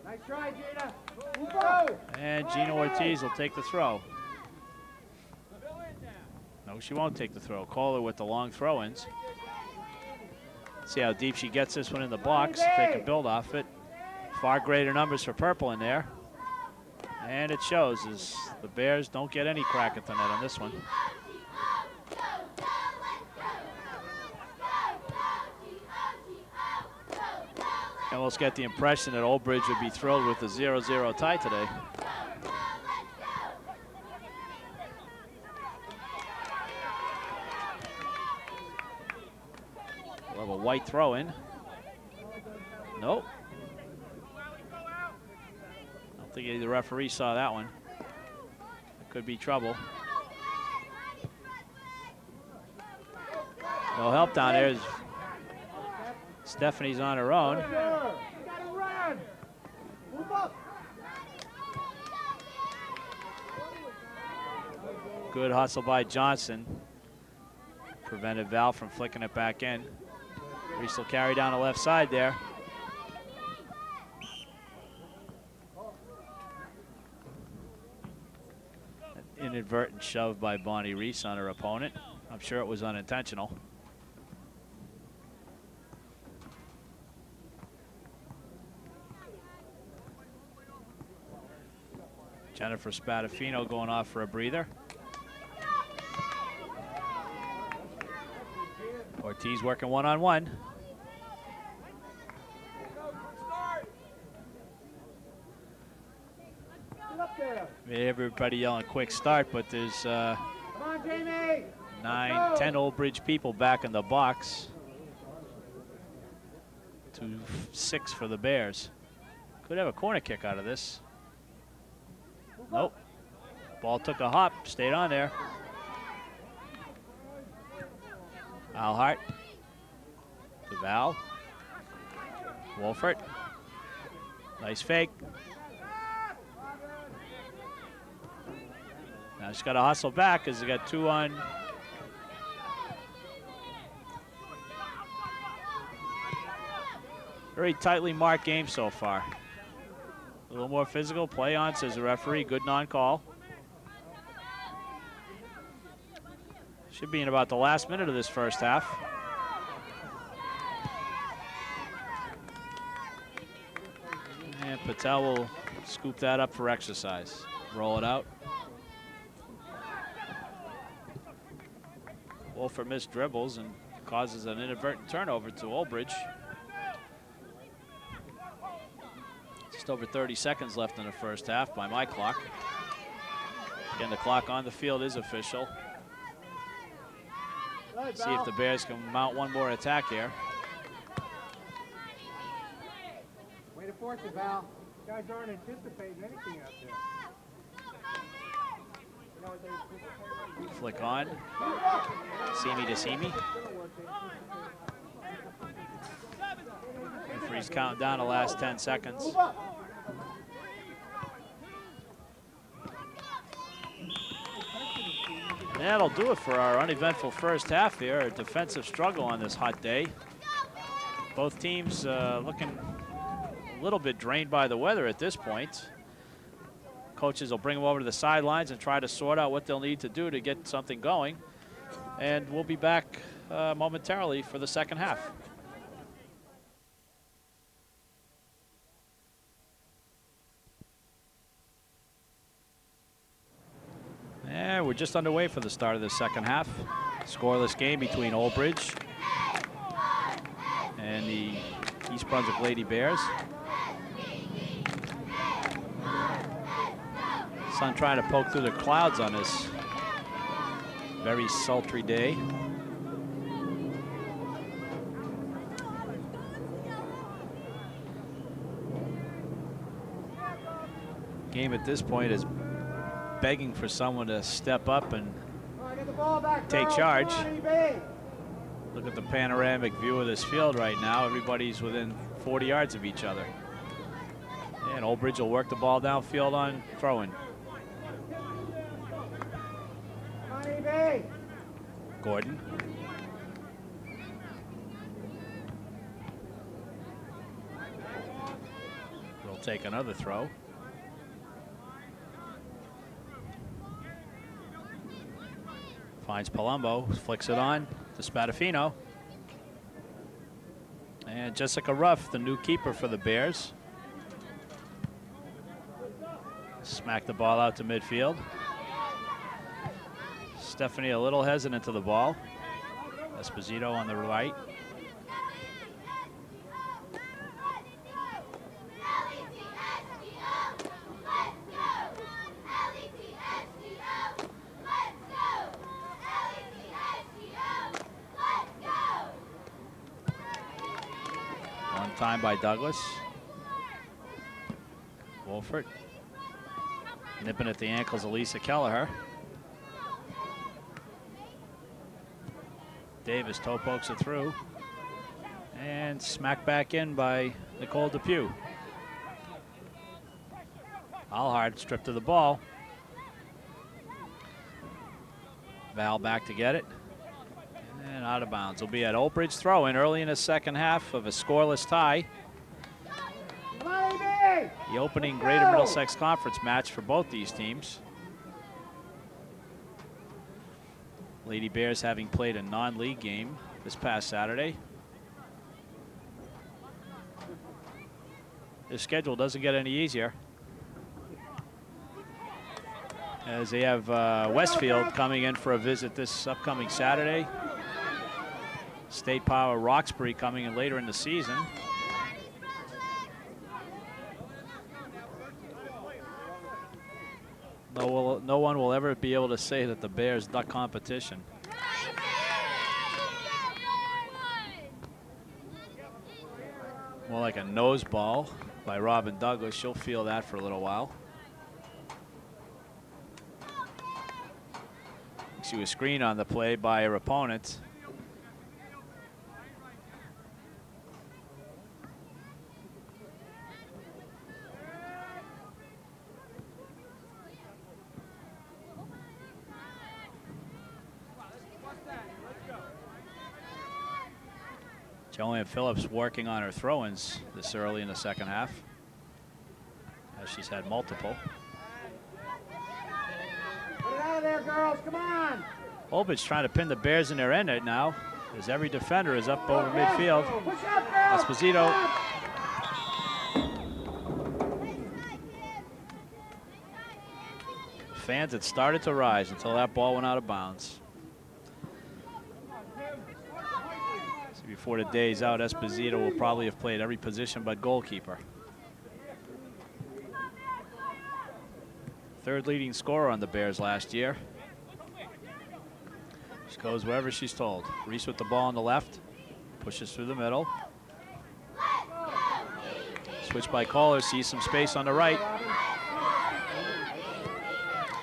Nice try, Gina. Move up. And Gina Ortiz will take the throw. No, she won't take the throw. Call her with the long throw-ins. See how deep she gets this one in the box. They can build off it. Far greater numbers for purple in there. And it shows as the Bears don't get any crack at the net on this one. I almost get the impression that Old Bridge would be thrilled with the 0-0 tie today. We'll have a white throw in. Nope. I don't think the referee saw that one. It could be trouble. No help down there. Stephanie's on her own. Good hustle by Johnson. Prevented Val from flicking it back in. Reese will carry down the left side there. An inadvertent shove by Bonnie Reese on her opponent. I'm sure it was unintentional. Jennifer Spadafino going off for a breather. Ortiz working one-on-one. Everybody yelling quick start, but there's 9, 10 Old Bridge people back in the box. 2-6 for the Bears. Could have a corner kick out of this. Nope. Ball took a hop, stayed on there. Alhart to Val. Wolfert. Nice fake. Now she's got to hustle back as they got 2 on. Very tightly marked game so far. A little more physical. Play on, says the referee. Good non-call. Should be in about the last minute of this first half. And Patel will scoop that up for exercise. Roll it out. Wolfer missed dribbles and causes an inadvertent turnover to Old Bridge. Just over 30 seconds left in the first half by my clock. Again, the clock on the field is official. See if the Bears can mount one more attack here. Way to force it, Val. You guys aren't anticipating anything out there. Flick on. Seamy to Seamy. Referee's counting down the last 10 seconds. And that'll do it for our uneventful first half here. A defensive struggle on this hot day. Both teams looking a little bit drained by the weather at this point. Coaches will bring them over to the sidelines and try to sort out what they'll need to do to get something going. And we'll be back momentarily for the second half. And we're just underway for the start of the second half. Scoreless game between Old Bridge and the East Brunswick Lady Bears. Sun trying to poke through the clouds on this very sultry day. Game at this point is begging for someone to step up and take charge. Look at the panoramic view of this field right now. Everybody's within 40 yards of each other. And Old Bridge will work the ball downfield on throw-in. Gordon. Will take another throw. Finds Palumbo, flicks it on to Spadafino. And Jessica Ruff, the new keeper for the Bears. Smack the ball out to midfield. Stephanie a little hesitant to the ball. Esposito on the right. One time by Douglas. Wolfert. Nipping at the ankles of Lisa Kelleher. Davis toe pokes it through. And smacked back in by Nicole Depew. Alhard stripped of the ball. Val back to get it. And out of bounds. Will be at Old Bridge throw-in early in the second half of a scoreless tie. The opening Greater Middlesex Conference match for both these teams. Lady Bears having played a non-league game this past Saturday. Their schedule doesn't get any easier, as they have Westfield coming in for a visit this upcoming Saturday. State Power Roxbury coming in later in the season. No one will ever be able to say that the Bears duck competition. More like a nose ball by Robin Douglas. She'll feel that for a little while. She was screened on the play by her opponent. Joanne Phillips working on her throw-ins this early in the second half, as she's had multiple. Get it out of there, girls, come on! Olbridge trying to pin the Bears in their end right now, as every defender is up over midfield. Push up, girls! Esposito. Fans had started to rise until that ball went out of bounds. Before the day's out, Esposito will probably have played every position but goalkeeper. Third leading scorer on the Bears last year. She goes wherever she's told. Reese with the ball on the left, pushes through the middle. Switch by Kohler, sees some space on the right.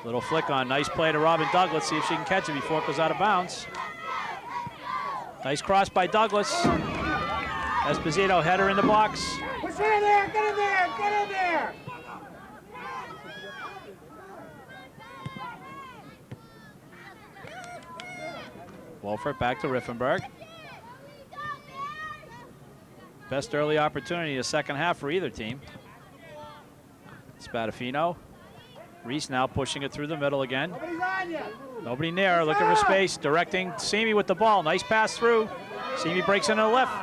Little flick on, nice play to Robin Douglas, see if she can catch it before it goes out of bounds. Nice cross by Douglas. Esposito, header in the box. Push in there, get in there, get in there! Wolfert back to Riffenberg. Best early opportunity in the second half for either team. Spadafino. Reese now pushing it through the middle again. Nobody's on you! Nobody near, looking for space, directing Simi with the ball. Nice pass through. Simi breaks into the left.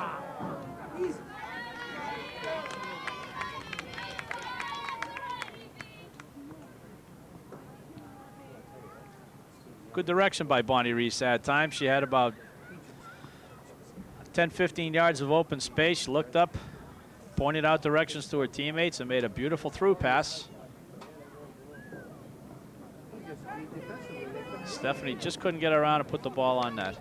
Good direction by Bonnie Reese at times. She had about 10, 15 yards of open space. She looked up, pointed out directions to her teammates, and made a beautiful through pass. Stephanie just couldn't get around and put the ball on net.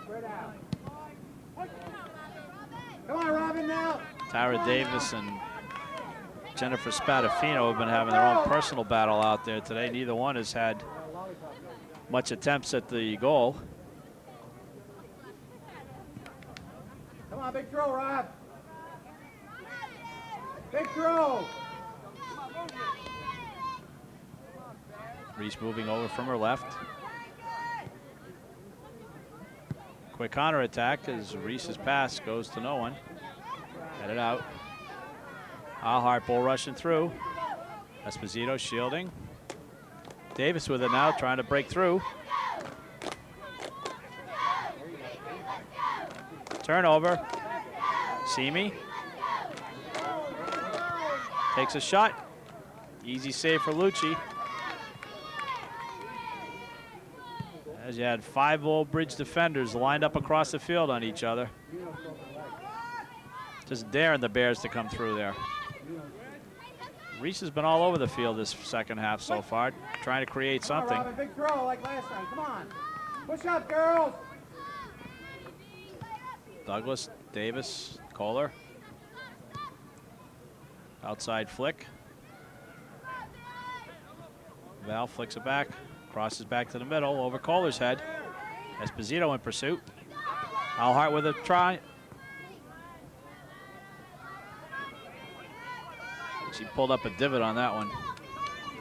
Spread out. Come on, Robin, now. Tara Davis and Jennifer Spadafino have been having their own personal battle out there today. Neither one has had much attempts at the goal. Come on, big throw, Rob. Big throw. Reese moving over from her left. Quick counter attack as Reese's pass goes to no one. Headed out. Alhart bull rushing through. Esposito shielding. Davis with it now, trying to break through. Turnover. Simi. Takes a shot. Easy save for Lucci. As you had 5 Old Bridge defenders lined up across the field on each other. Just daring the Bears to come through there. Reese has been all over the field this second half so far, trying to create something. Come on, Robin, big throw like last time. Come on. Push up, girls. Douglas, Davis, Kohler. Outside flick. Val flicks it back, crosses back to the middle, over Kohler's head. Esposito in pursuit. Alhart with a try. She pulled up a divot on that one.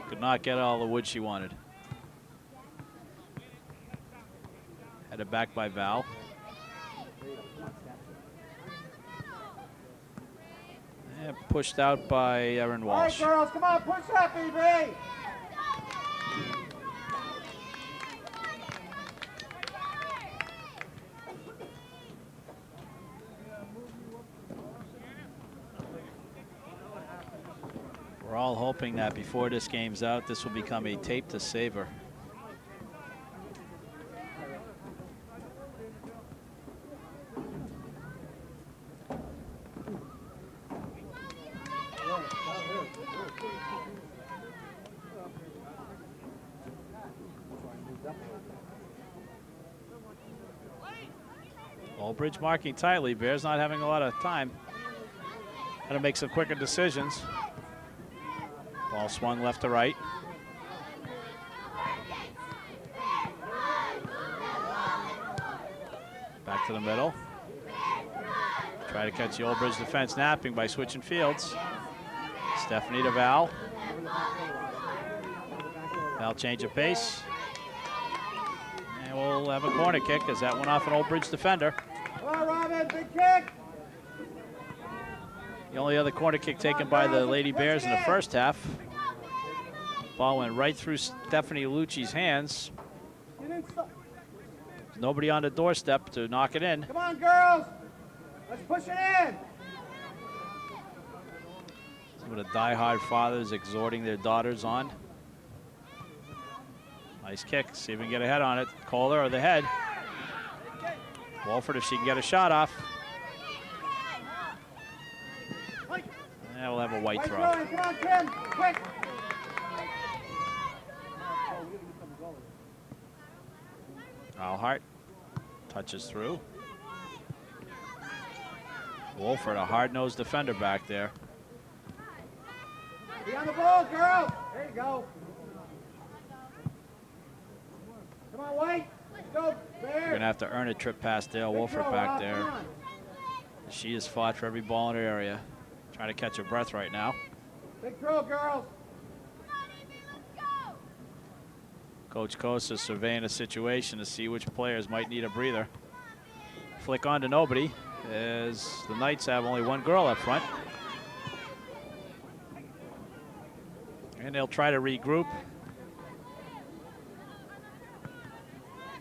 Could not get all the wood she wanted. Headed back by Val. And pushed out by Erin Walsh. All right, girls, come on, push up, EB. We're all hoping that before this game's out, this will become a tape to savor. Old Bridge marking tightly. Bears not having a lot of time. Got to make some quicker decisions. Ball swung left to right. Back to the middle. Try to catch the Old Bridge defense napping by switching fields. Stephanie to Val. Val change of pace. And we'll have a corner kick as that went off an Old Bridge defender. Come on, Robin, big kick. The only other corner kick taken by the Lady Bears in the first half. Ball went right through Stephanie Lucci's hands. Nobody on the doorstep to knock it in. Come on, girls. Let's push it in. Some of the die-hard fathers exhorting their daughters on. Nice kick. See if we can get a head on it. Kohler or the head. Wolford if she can get a shot off. And we'll have a white throw. Come on, Kim. Quick. Alhart touches through. Wolford, a hard-nosed defender back there. Be on the ball, girls. There you go. Come on, White. Let's go, Bears. You're gonna have to earn a trip past Dale Wolford back there. She has fought for every ball in her area. Trying to catch her breath right now. Big throw, girls. Coach Costa surveying the situation to see which players might need a breather. Flick on to nobody as the Knights have only one girl up front. And they'll try to regroup.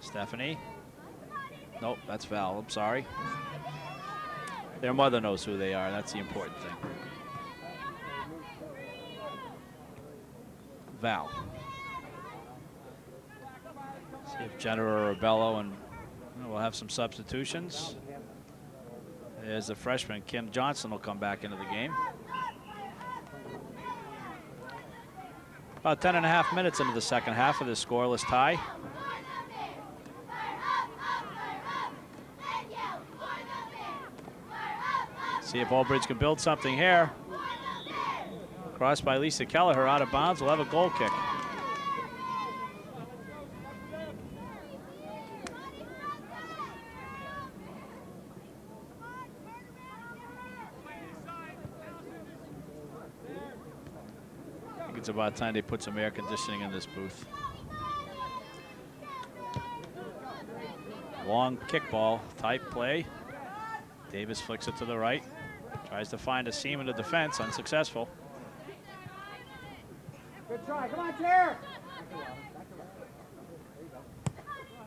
Stephanie. Nope, that's Val. I'm sorry. Their mother knows who they are. That's the important thing. Val. See if Jennifer Rebello and we'll have some substitutions. There's the freshman, Kim Johnson, will come back into the game. About 10.5 minutes into the second half of this scoreless tie. See if Old Bridge can build something here. Crossed by Lisa Kelleher out of bounds. We'll have a goal kick. it's about time they put some air conditioning in this booth. Long kickball type play. Davis flicks it to the right. Tries to find a seam in the defense, unsuccessful. Good try. Come on, Chair.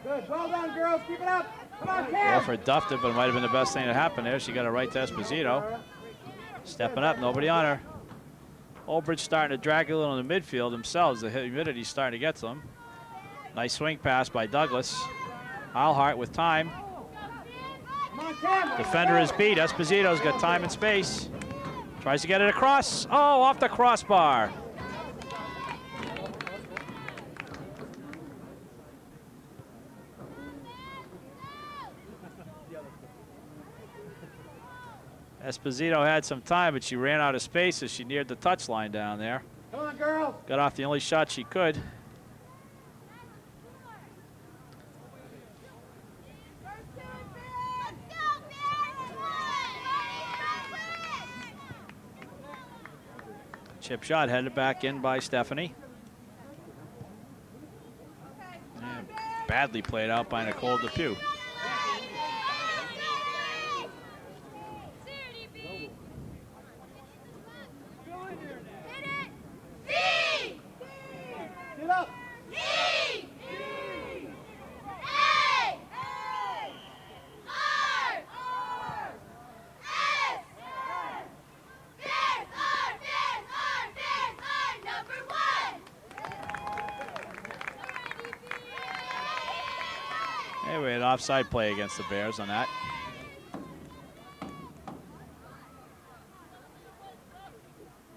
Good. Well done, girls. Keep it up. Come on, Chair. Warford duffed it, but it might have been the best thing that happened there. She got it right to Esposito. Stepping up, nobody on her. Oldbridge starting to drag a little in the midfield themselves. The humidity's starting to get to them. Nice swing pass by Douglas. Eilhart with time. Defender is beat. Esposito's got time and space. Tries to get it across. Oh, off the crossbar. Esposito had some time, but she ran out of space as she neared the touchline down there. Come on, girls. Got off the only shot she could. Chip shot headed back in by Stephanie. And badly played out by Nicole Depew. Get up. We had offside play against the Bears on that. Come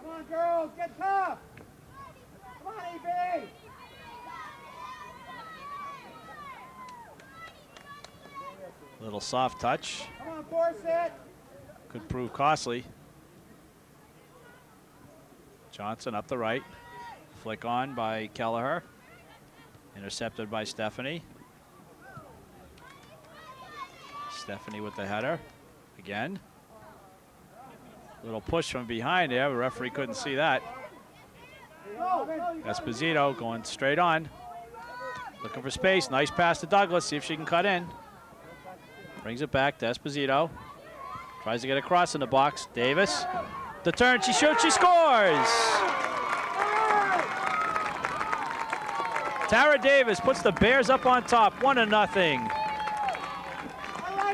on, girls. Get tough. Come on, EB. Little soft touch. Come on, force it. Could prove costly. Johnson up the right. Flick on by Kelleher. Intercepted by Stephanie. Stephanie with the header. Again. Little push from behind there. The referee couldn't see that. Esposito going straight on. Looking for space. Nice pass to Douglas. See if she can cut in. Brings it back to Esposito. Tries to get across in the box. Davis. The turn. She shoots. She scores. Tara Davis puts the Bears up on top. 1-0.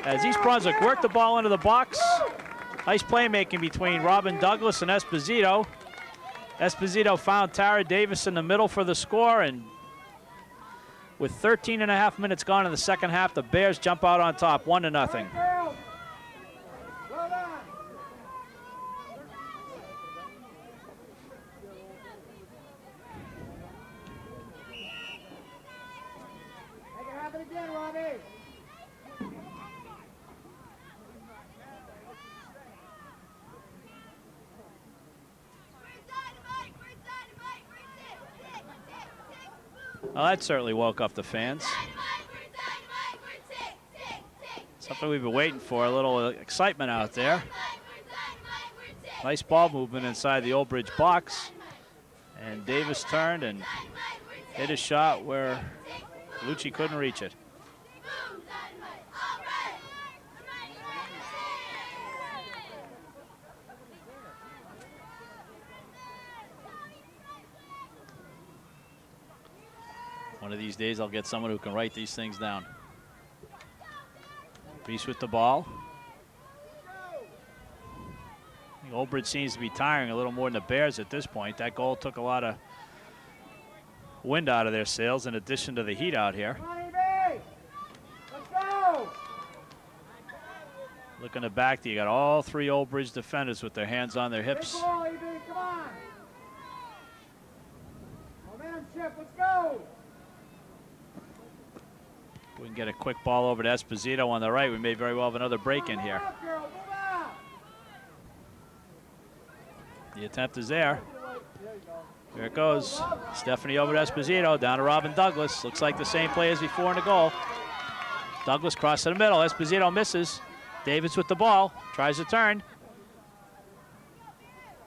As East Brunswick worked the ball into the box. Nice playmaking between Robin Douglas and Esposito. Esposito found Tara Davis in the middle for the score, and with 13.5 minutes gone in the second half, the Bears jump out on top, 1-0. Well done. Make it happen again, Robbie. Well, that certainly woke up the fans. Something we've been waiting for, a little excitement out there. Nice ball movement inside the Old Bridge box. And Davis turned and hit a shot where Lucci couldn't reach it. One of these days, I'll get someone who can write these things down. Reese with the ball. I think Old Bridge seems to be tiring a little more than the Bears at this point. That goal took a lot of wind out of their sails in addition to the heat out here. Come on, EB. Let's go. Looking at back, you got all three Old Bridge defenders with their hands on their hips. Big ball, EB. Come on. Momentum shift. Let's go. We can get a quick ball over to Esposito on the right. We may very well have another break in here. Move out, girl. Move out. The attempt is there. Here it goes. Stephanie over to Esposito, down to Robin Douglas. Looks like the same play as before in the goal. Douglas cross to the middle. Esposito misses. Davis with the ball. Tries to turn.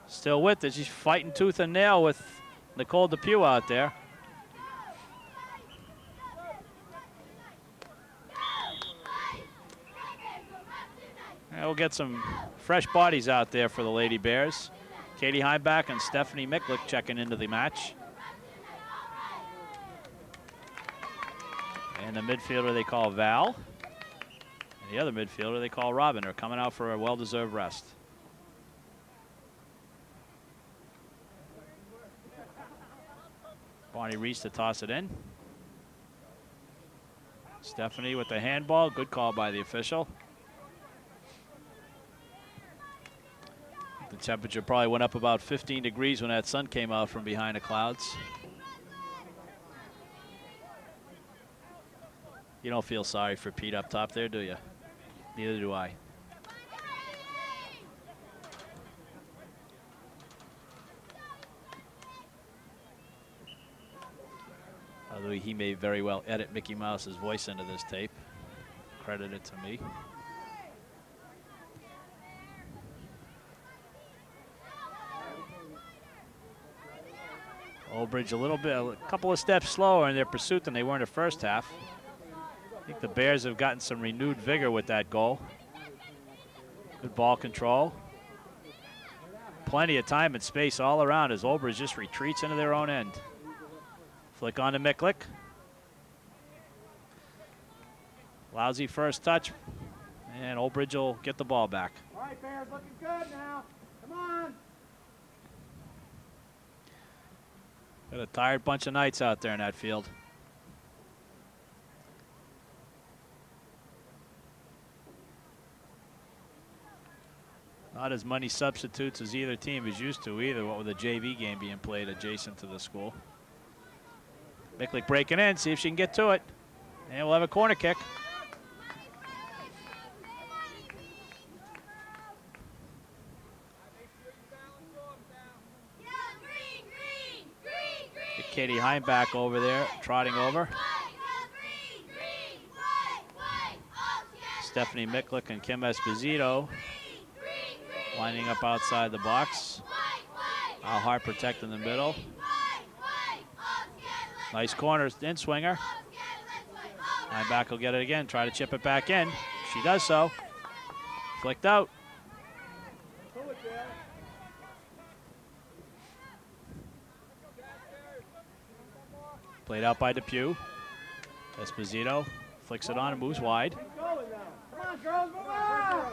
Still with it. She's fighting tooth and nail with Nicole Depew out there. And we'll get some fresh bodies out there for the Lady Bears. Katie Heimbach and Stephanie Miklick checking into the match. And the midfielder they call Val. And the other midfielder they call Robin are coming out for a well-deserved rest. Bonnie Reese to toss it in. Stephanie with the handball. Good call by the official. The temperature probably went up about 15 degrees when that sun came out from behind the clouds. You don't feel sorry for Pete up top there, do you? Neither do I. Although he may very well edit Mickey Mouse's voice into this tape. Credit it to me. Old Bridge a couple of steps slower in their pursuit than they were in the first half. I think the Bears have gotten some renewed vigor with that goal. Good ball control. Plenty of time and space all around as Old Bridge just retreats into their own end. Flick on to Miklick. Lousy first touch, and Old Bridge will get the ball back. All right, Bears, looking good now. Come on. Got a tired bunch of Knights out there in that field. Not as many substitutes as either team is used to either, what with a JV game being played adjacent to the school. Miklick breaking in, see if she can get to it. And we'll have a corner kick. Get Katie Heimbach over there, trotting over. Stephanie Miklick and Kim Esposito lining up outside the box. Al Hart protecting the middle. Nice corner, in swinger. Heimbach will get it again, try to chip it back in. She does so. Flicked out. Played out by Depew. Esposito flicks it on and moves wide. Come on, girls, move on.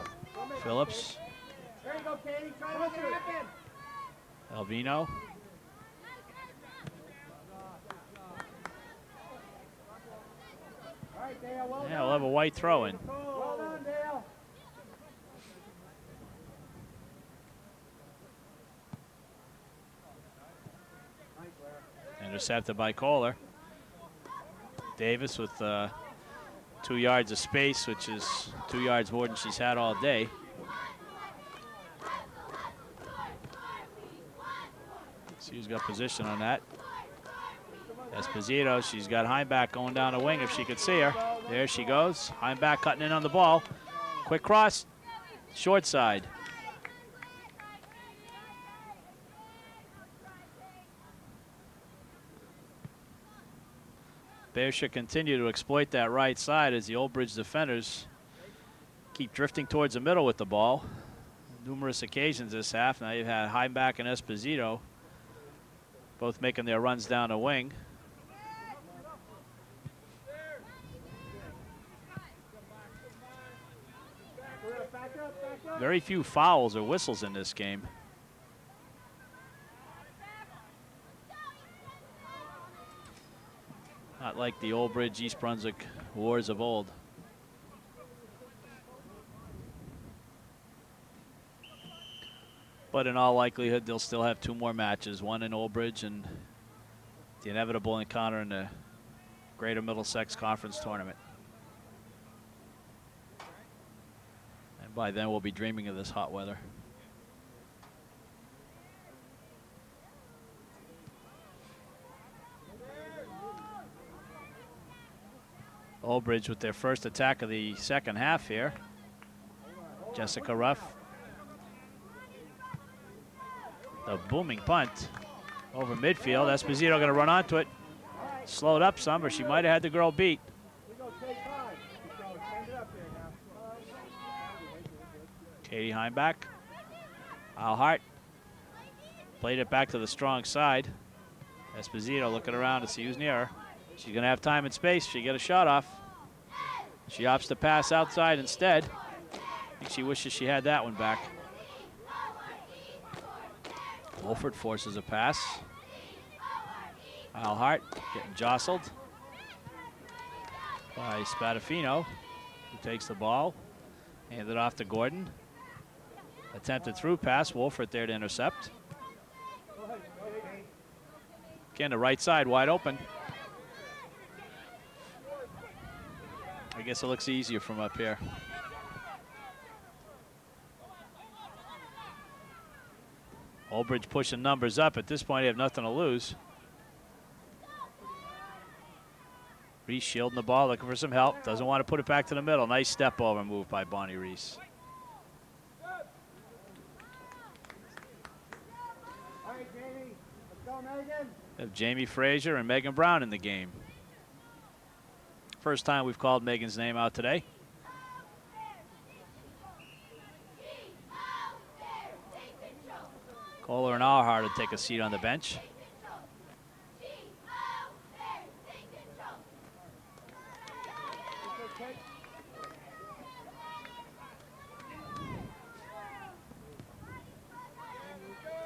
Phillips. There you go, Katie. Try to make it happen. Alvino. All right, Dale, well Yeah, we'll have a white throw in. Well done, Dale. Intercepted by Kohler. Davis with 2 yards of space, which is 2 yards more than she's had all day. She's got position on that. Esposito, she's got Heimbach going down the wing if she could see her. There she goes. Heimbach cutting in on the ball. Quick cross, short side. Bears should continue to exploit that right side as the Old Bridge defenders keep drifting towards the middle with the ball. Numerous occasions this half. Now you've had Heimbach and Esposito both making their runs down the wing. Very few fouls or whistles in this game. Not like the Old Bridge East Brunswick wars of old. But in all likelihood, they'll still have 2 more matches, one in Old Bridge and the inevitable encounter in the Greater Middlesex Conference Tournament. And by then, we'll be dreaming of this hot weather. Old Bridge with their first attack of the second half here. Jessica Ruff. The booming punt. Over midfield, Esposito going to run onto it. Slowed up some, or she might have had the girl beat. Katie Heimbach. Al Hart played it back to the strong side. Esposito looking around to see who's near her. She's going to have time and space. She get a shot off. She opts to pass outside instead. I think she wishes she had that one back. Wolford forces a pass. Al Hart getting jostled by Spadafino, who takes the ball. Handed off to Gordon. Attempted through pass. Wolford there to intercept. Again, the right side wide open. I guess it looks easier from up here. Olbridge pushing numbers up. At this point, they have nothing to lose. Reese shielding the ball, looking for some help. Doesn't want to put it back to the middle. Nice step over move by Bonnie Reese. All right, Jamie. Let's go, Megan. We have Jamie Frazier and Megan Brown in the game. First time we've called Megan's name out today. Kohler and Alhart to take a seat on the bench.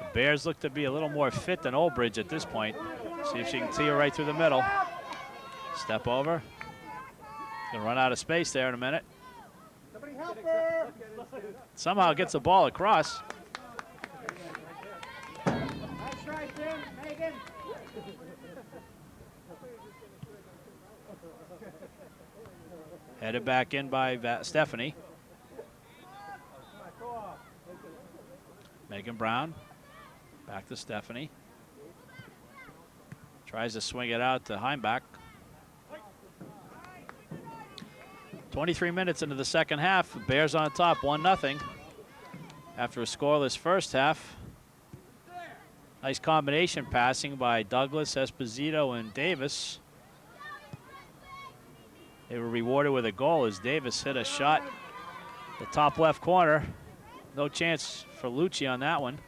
The Bears look to be a little more fit than Olbridge at this point. See if she can see her right through the middle. Step over. Gonna run out of space there in a minute. Somebody help her. Somehow gets the ball across. Nice try, Tim. Megan. Headed back in by Stephanie. Megan Brown. Back to Stephanie. Tries to swing it out to Heimbach. 23 minutes into the second half. Bears on top, 1-0. After a scoreless first half. Nice combination passing by Douglas, Esposito, and Davis. They were rewarded with a goal as Davis hit a shot the top left corner. No chance for Lucci on that one.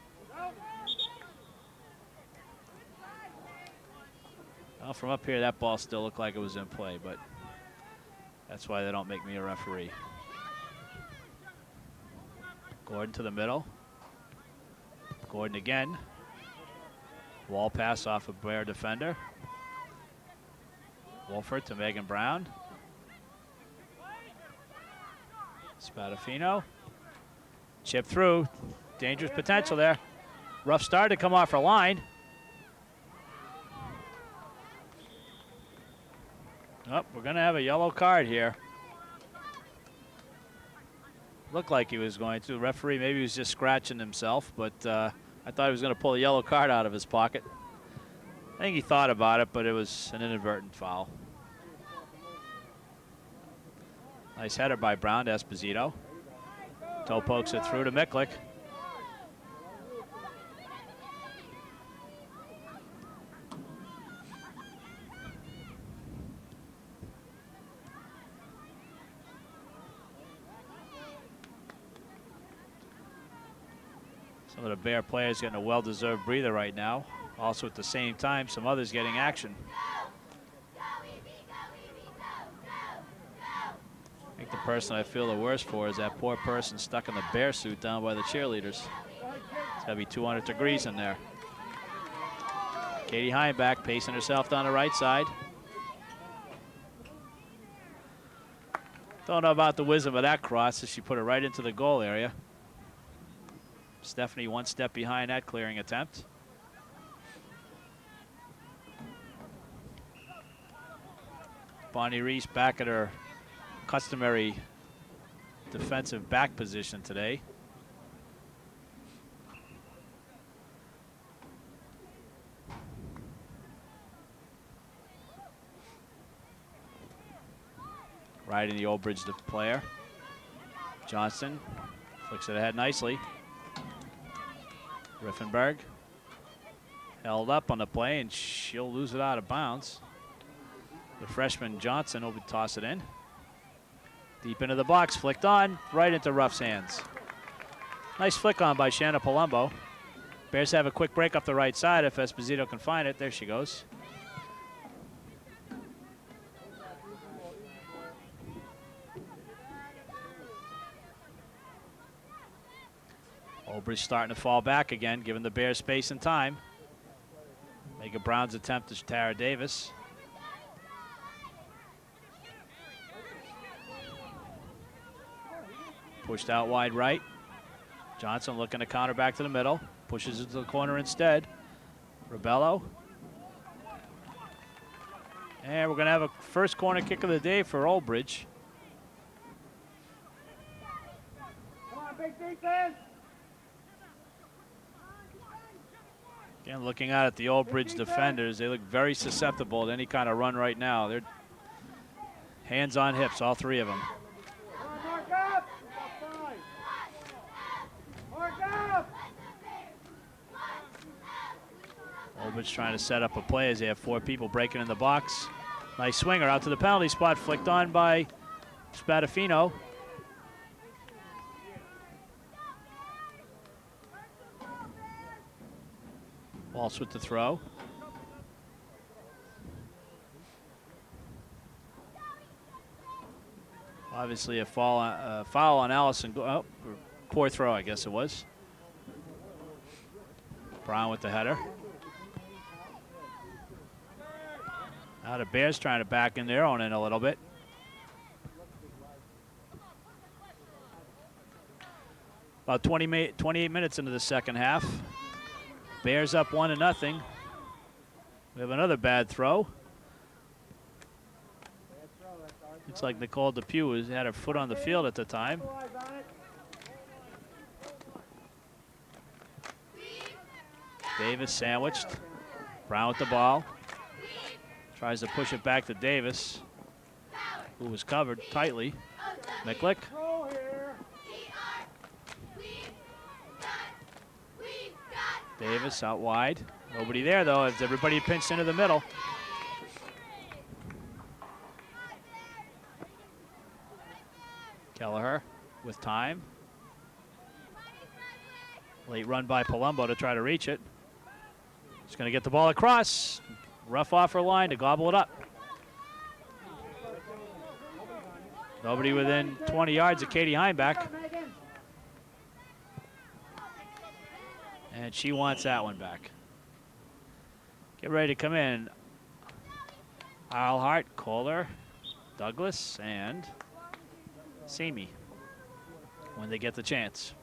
Well, from up here, that ball still looked like it was in play, but that's why they don't make me a referee. Gordon to the middle. Gordon again. Wall pass off a Bear defender. Wolford to Megan Brown. Spadafino. Chip through. Dangerous potential there. Rough start to come off her line. Oh, we're going to have a yellow card here. Looked like he was going to. The referee maybe he was just scratching himself, but I thought he was going to pull a yellow card out of his pocket. I think he thought about it, but it was an inadvertent foul. Nice header by Brown to Esposito. Toe pokes it through to Miklik. Some of the Bear players getting a well-deserved breather right now. Also at the same time, some others getting action. I think the person I feel the worst for is that poor person stuck in the Bear suit down by the cheerleaders. It's gotta be 200 degrees in there. Katie Heimbach pacing herself down the right side. Don't know about the wisdom of that cross as she put it right into the goal area. Stephanie one step behind that clearing attempt. Bonnie Reese back at her customary defensive back position today. Right in the Olbridge player. Johnston flicks it ahead nicely. Riffenberg. held up on the play, and she'll lose it out of bounds. The freshman Johnson will toss it in. Deep into the box, flicked on, right into Ruff's hands. Nice flick on by Shanna Palumbo. Bears have a quick break up the right side if Esposito can find it. There she goes. Olbridge starting to fall back again, giving the Bears space and time. Megan Brown's attempt to Tara Davis. Pushed out wide right. Johnson looking to counter back to the middle. Pushes into the corner instead. Rebello. And we're going to have a first corner kick of the day for Olbridge. Come on, big defense. Again, looking out at the Olbridge defenders, they look very susceptible to any kind of run right now. They're hands on hips, all three of them. Mark up. Mark up. Olbridge trying to set up a play as they have four people breaking in the box. Nice swinger out to the penalty spot, flicked on by Spadafino. Walsh with the throw. Obviously a foul on Allison. Oh, poor throw, I guess it was. Brown with the header. Now the Bears trying to back in their own end a little bit. About 28 minutes into the second half. Bears up 1-0. We have another bad throw. Looks like Nicole Depew had her foot on the field at the time. Davis sandwiched. Brown with the ball. Tries to push it back to Davis, who was covered tightly. Miklick. Davis out wide. Nobody there, though, as everybody pinched into the middle. Kelleher with time. Late run by Palumbo to try to reach it. Just going to get the ball across. Rough off her line to gobble it up. Nobody within 20 yards of Katie Heimbach. And she wants that one back. Get ready to come in. Eilhart, Kohler, Douglas, and Simi when they get the chance.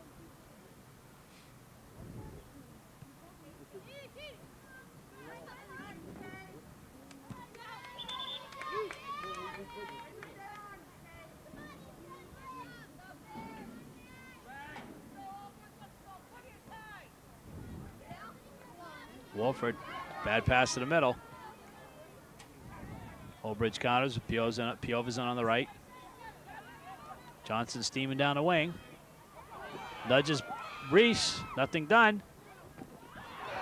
Wolford, bad pass to the middle. Olbridge counters, Piova's on the right. Johnson steaming down the wing. Nudges Reese, nothing done.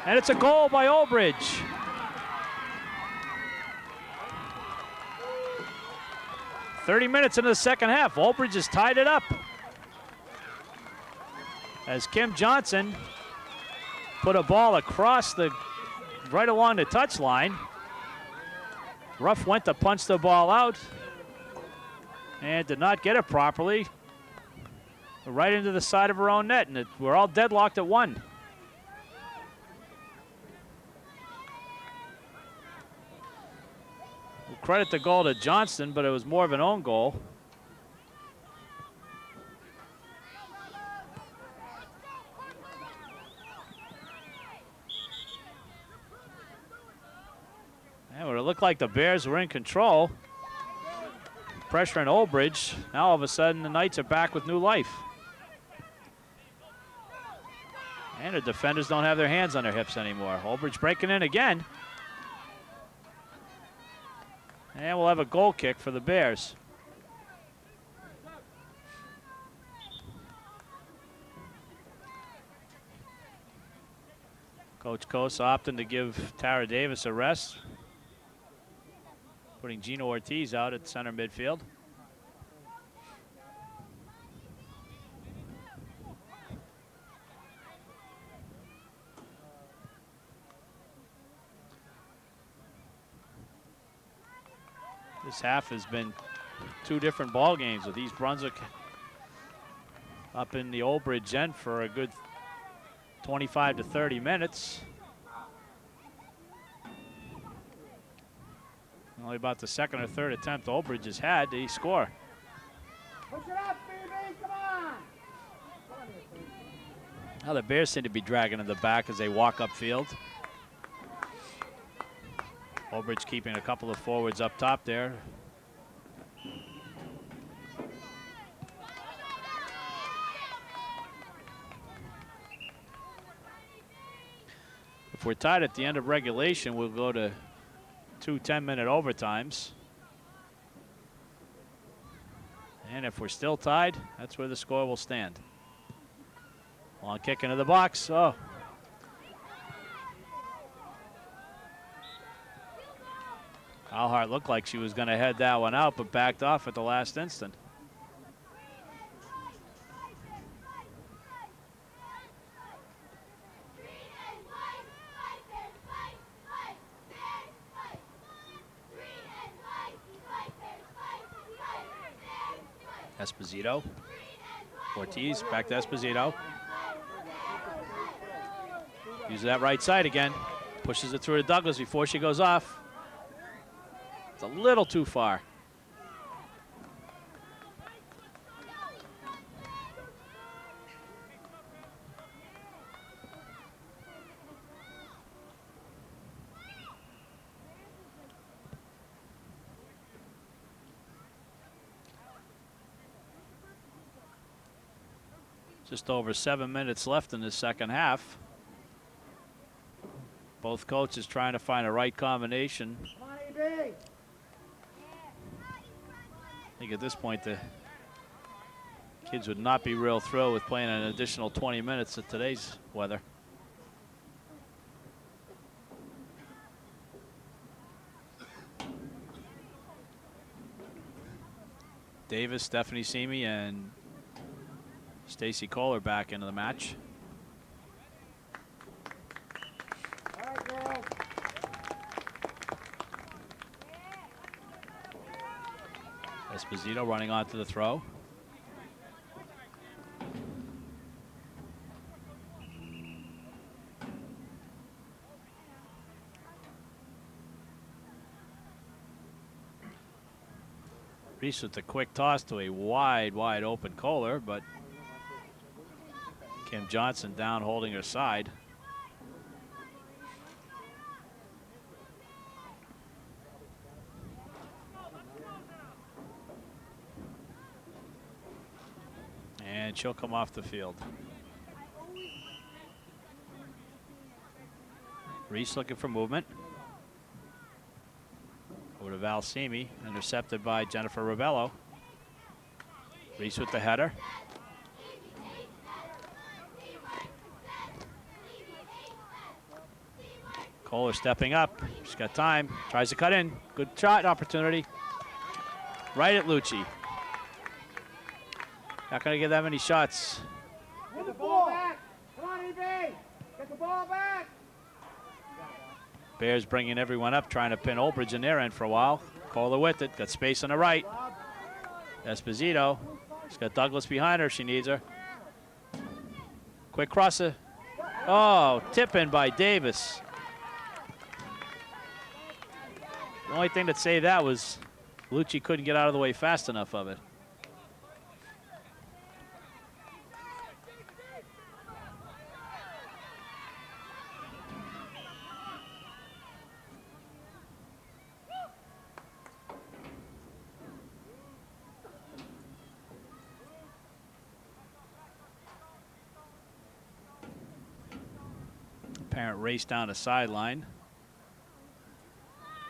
And it's a goal by Olbridge. "30 minutes into the second half, Olbridge has tied it up. As Kim Johnson put a ball across right along the touchline. Ruff went to punch the ball out and did not get it properly. Right into the side of her own net, and we're all deadlocked at 1. We'll credit the goal to Johnston, but it was more of an own goal. And it looked like the Bears were in control. Pressure on Olbridge. Now all of a sudden the Knights are back with new life. And the defenders don't have their hands on their hips anymore. Olbridge breaking in again. And we'll have a goal kick for the Bears. Coach Coase opting to give Tara Davis a rest, putting Gino Ortiz out at center midfield. This half has been two different ball games with East Brunswick up in the Old Bridge end for a good 25 to 30 minutes. Only about the second or third attempt Old Bridge has had to score. Push it up, baby, come on! Now the Bears seem to be dragging in the back as they walk upfield. Old Bridge keeping a couple of forwards up top there. If we're tied at the end of regulation, we'll go to 2 10-minute overtimes. And if we're still tied, that's where the score will stand. Long kick into the box. Oh. Alhart looked like she was going to head that one out, but backed off at the last instant. Esposito. Ortiz back to Esposito. Uses that right side again. Pushes it through to Douglas before she goes off. It's a little too far. Just over 7 minutes left in the second half. Both coaches trying to find a right combination. I think at this point the kids would not be real thrilled with playing an additional 20 minutes at today's weather. Davis, Stephanie Simi, and Stacy Kohler back into the match. All right, girls. Esposito running onto the throw. Reese with the quick toss to a wide open Kohler, but Kim Johnson down holding her side. And she'll come off the field. Reese looking for movement. Over to Val Simi, intercepted by Jennifer Ravello. Reese with the header. Kohler stepping up. She's got time. Tries to cut in. Good shot opportunity. Right at Lucci. Not going to get that many shots. Get the ball back. Come on, EB. Get the ball back. Bears bringing everyone up, trying to pin Old Bridge in their end for a while. Kohler with it. Got space on the right. Esposito. She's got Douglas behind her. She needs her. Quick crosser. Oh, tip in by Davis. The only thing that saved that was Lucci couldn't get out of the way fast enough of it. Parent race down the sideline.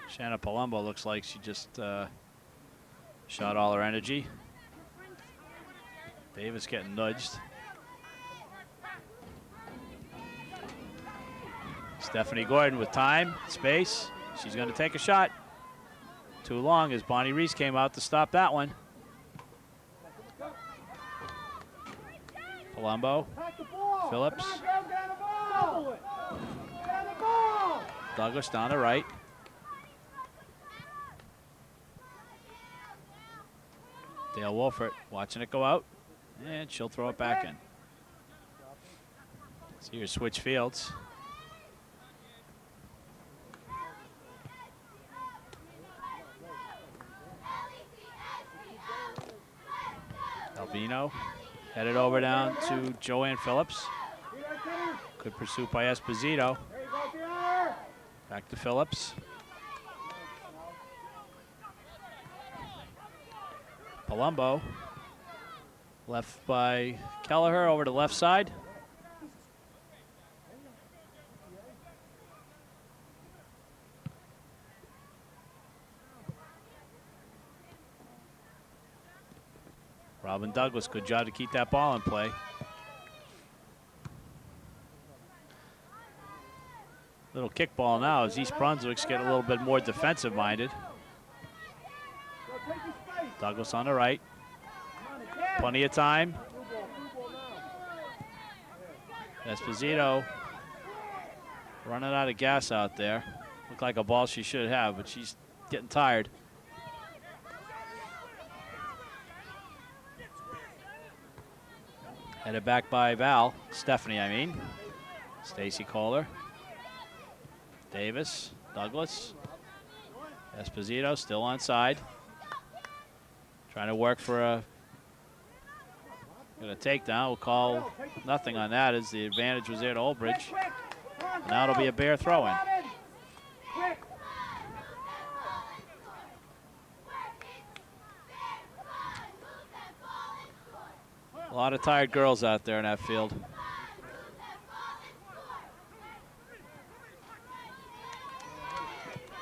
Shanna Palumbo looks like she just shot all her energy. Davis getting nudged. Stephanie Gordon with time, space. She's going to take a shot. Too long as Bonnie Reese came out to stop that one. Palumbo, Phillips, Douglas down the right. Dale Wolfert watching it go out, and she'll throw it back in. So here's switch fields. Albino headed over down to Joanne Phillips. Good pursuit by Esposito. Back to Phillips. Palumbo left by Kelleher over to left side. Robin Douglas, good job to keep that ball in play. Little kickball now as East Brunswick's getting a little bit more defensive minded. Douglas on the right. Plenty of time. Esposito running out of gas out there. Looked like a ball she should have, but she's getting tired. Headed back by Stephanie, I mean. Stacy Kohler. Davis, Douglas. Esposito still onside. Trying to work for a takedown. We'll call nothing on that as the advantage was there to Oldbridge. Now it'll be a Bear throw-in. A lot of tired girls out there in that field.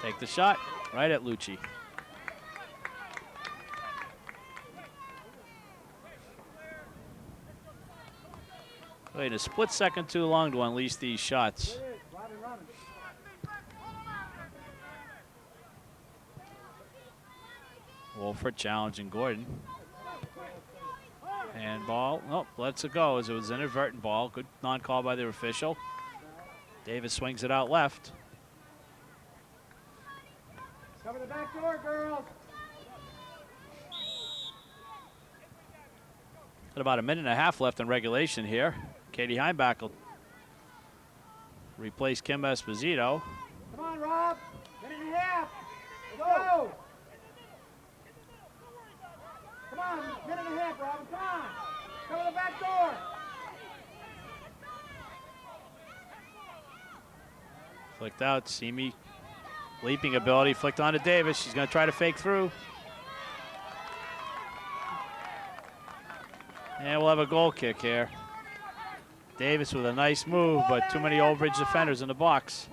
Take the shot right at Lucci. Wait a split second too long to unleash these shots. Wolfert challenging Gordon. Handball. Nope, lets it go as it was an inadvertent ball. Good non-call by the official. Davis swings it out left. Cover the back door, girls. Got about a minute and a half left in regulation here. Katie Heimbach will replace Kim Esposito. Come on, Rob. Minute and a half. Go. Come on, minute and a half, Robin. Come on. Cover the back door. Flicked out. Simi leaping ability. Flicked on to Davis. She's going to try to fake through. And we'll have a goal kick here. Davis with a nice move, but too many Oldbridge defenders in the box.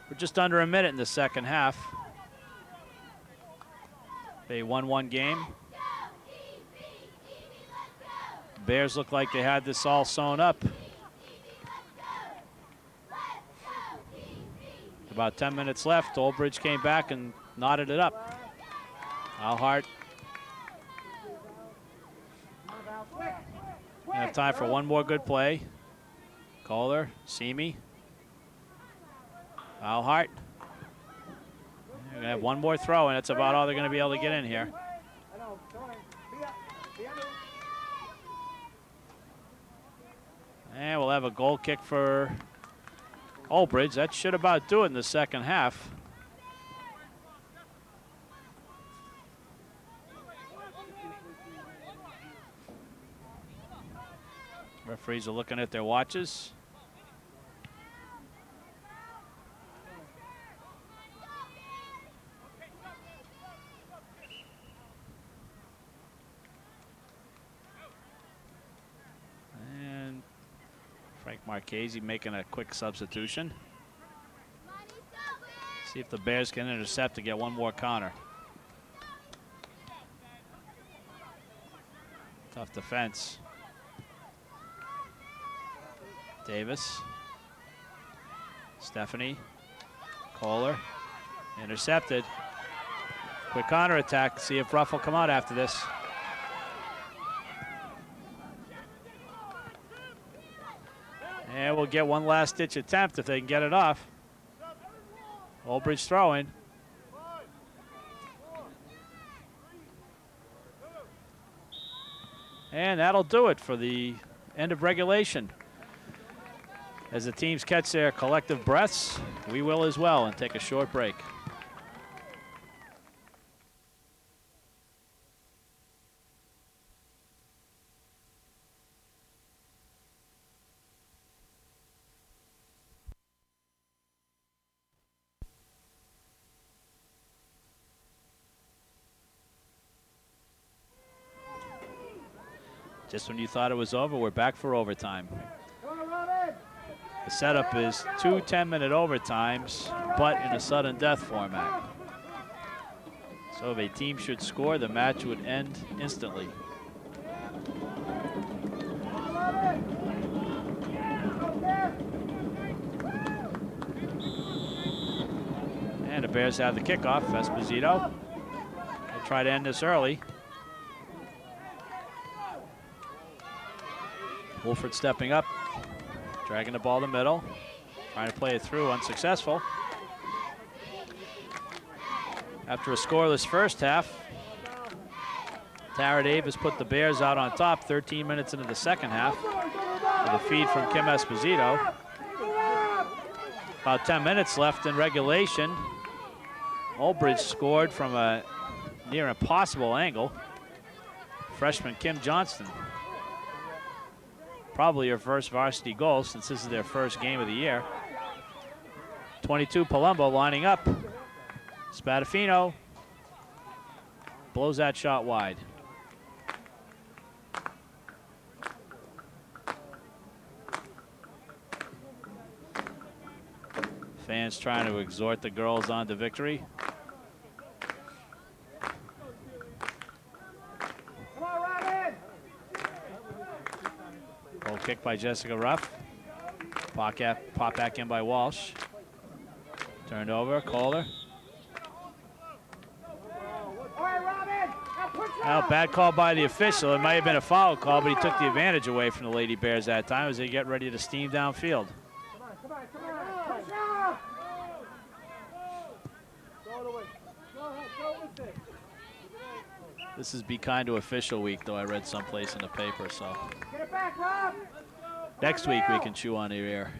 We're just under a minute in the second half. A 1-1 game. Bears look like they had this all sewn up. About 10 minutes left. Oldbridge came back and knotted it up. Alhart. We have time for one more good play. Kohler, Simi. Alhart. We're gonna have one more throw, and that's about all they're gonna be able to get in here. And we'll have a goal kick for Oldbridge. That should about do it in the second half. Referees are looking at their watches. And Frank Marchese making a quick substitution. See if the Bears can intercept to get one more counter. Tough defense. Davis. Stephanie. Kohler. Intercepted. Quick counterattack. See if Ruff will come out after this. And we'll get one last-ditch attempt if they can get it off. Oldbridge throwing. And that'll do it for the end of regulation. As the teams catch their collective breaths, we will as well, and take a short break. Just when you thought it was over, we're back for overtime. The setup is 2 10-minute overtimes, but in a sudden death format. So if a team should score, the match would end instantly. And the Bears have the kickoff. Esposito will try to end this early. Wolford stepping up, dragging the ball to the middle, trying to play it through, unsuccessful. After a scoreless first half, Tara Davis put the Bears out on top 13 minutes into the second half with a feed from Kim Esposito. About 10 minutes left in regulation. Oldbridge scored from a near impossible angle. Freshman Kim Johnston. Probably her first varsity goal since this is their first game of the year. 22 Palumbo lining up. Spadafino blows that shot wide. Fans trying to exhort the girls on to victory. Goal kick by Jessica Ruff. Pop back in by Walsh. Turned over, Kohler. Well, bad call by the official. It might have been a foul call, but he took the advantage away from the Lady Bears that time as they get ready to steam downfield. This is Be Kind to Official Week, though I read someplace in the paper, so. Next week we can chew on your ear.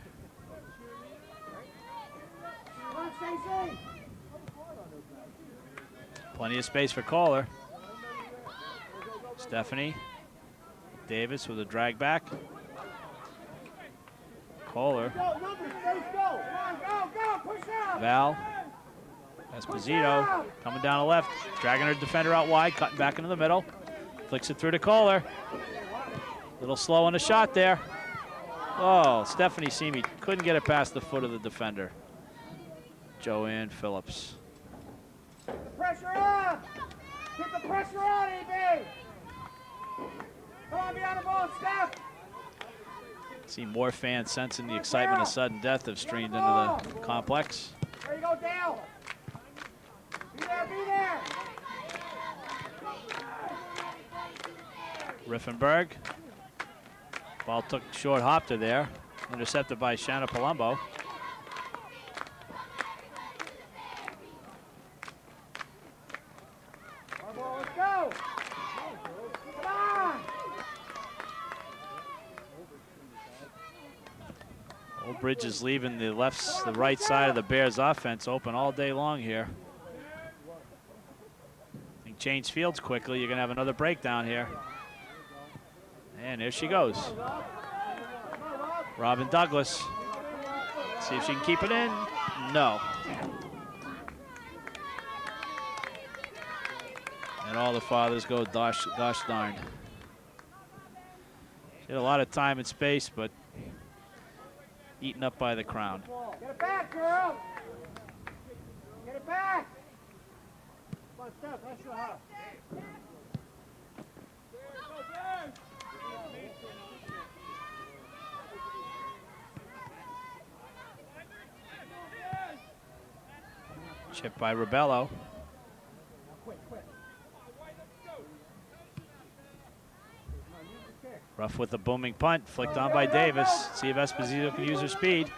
Plenty of space for Kohler. Stephanie. Davis with a drag back. Kohler. Val. Esposito coming down the left, dragging her defender out wide, cutting back into the middle. Flicks it through to Kohler. Little slow on the shot there. Oh, Stephanie Simi couldn't get it past the foot of the defender. Joanne Phillips. Pressure on! Keep the pressure on, EB! Come on, be on the ball, Steph! See more fans sensing the excitement of sudden death have streamed into the complex. There you go, Dale! Be there, be there! Riffenberg. Ball took short hop to there. Intercepted by Shanna Palumbo. Let's go! Come on! Oldbridge is leaving the right side of the Bears offense open all day long here. I think change fields quickly. You're going to have another breakdown here. And there she goes. Robin Douglas. See if she can keep it in. No. And all the fathers go gosh darn. She had a lot of time and space, but eaten up by the crown. Get it back, girl! Get it back! Come on, Steph, that's your house. Chip by Ribello. Rough with the booming punt, flicked on by Davis. See if Esposito can use her speed.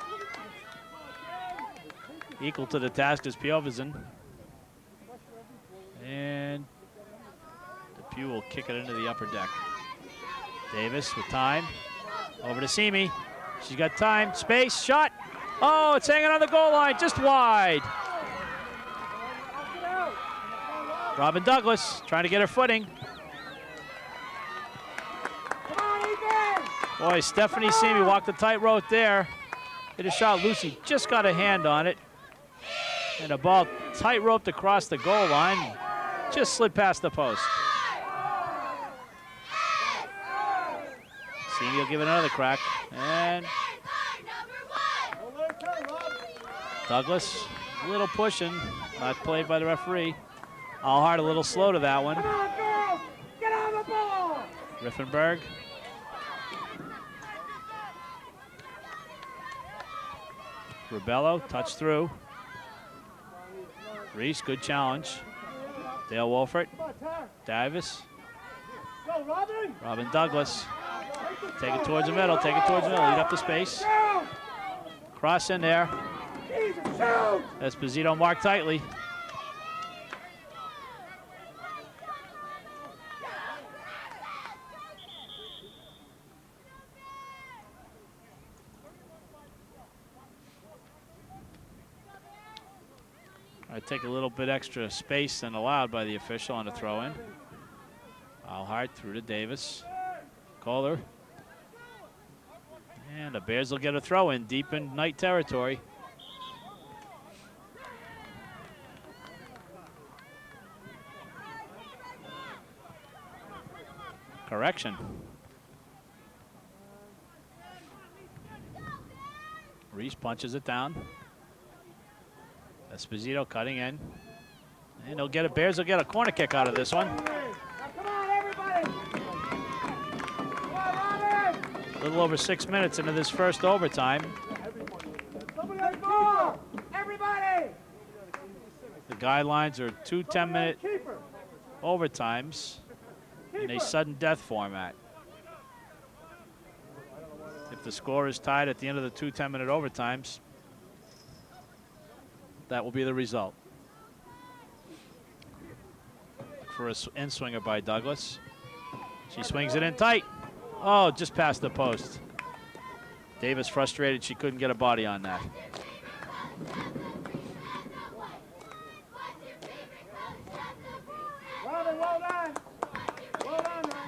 Equal to the task is Piovesan. And Depew will kick it into the upper deck. Davis with time. Over to Simi. She's got time, space, shot. Oh, it's hanging on the goal line, just wide. Robin Douglas trying to get her footing. Boy, Stephanie Simi walked the tightrope there. Hit a shot, Lucy just got a hand on it. And a ball tight-roped across the goal line, just slid past the post. Simi will give it another crack. And Douglas, a little pushing, not played by the referee. Allhart a little slow to that one. Come on, girls! Get on the ball! Riffenberg. Ribello, touch through. Reese, good challenge. Dale Wolfert. Davis. Go, Robin! Robin Douglas. Take it towards the middle, take it towards the middle, lead up the space. Cross in there. Esposito marked tightly. I take a little bit extra space than allowed by the official on the throw-in. Allhart through to Davis. Kohler. And the Bears will get a throw-in deep in Knight territory. Correction. Reese punches it down. Esposito cutting in. And they'll get a Bears will get a corner kick out of this one. Come on, everybody! Come on, Robin! A little over 6 minutes into this first overtime. Somebody on the ball! Everybody! The guidelines are 2 10-minute overtimes in a sudden death format. If the score is tied at the end of the 2 10-minute overtimes, that will be the result. For an in-swinger by Douglas. She swings it in tight. Oh, just past the post. Davis frustrated she couldn't get a body on that. Robin, well done. Well done, man.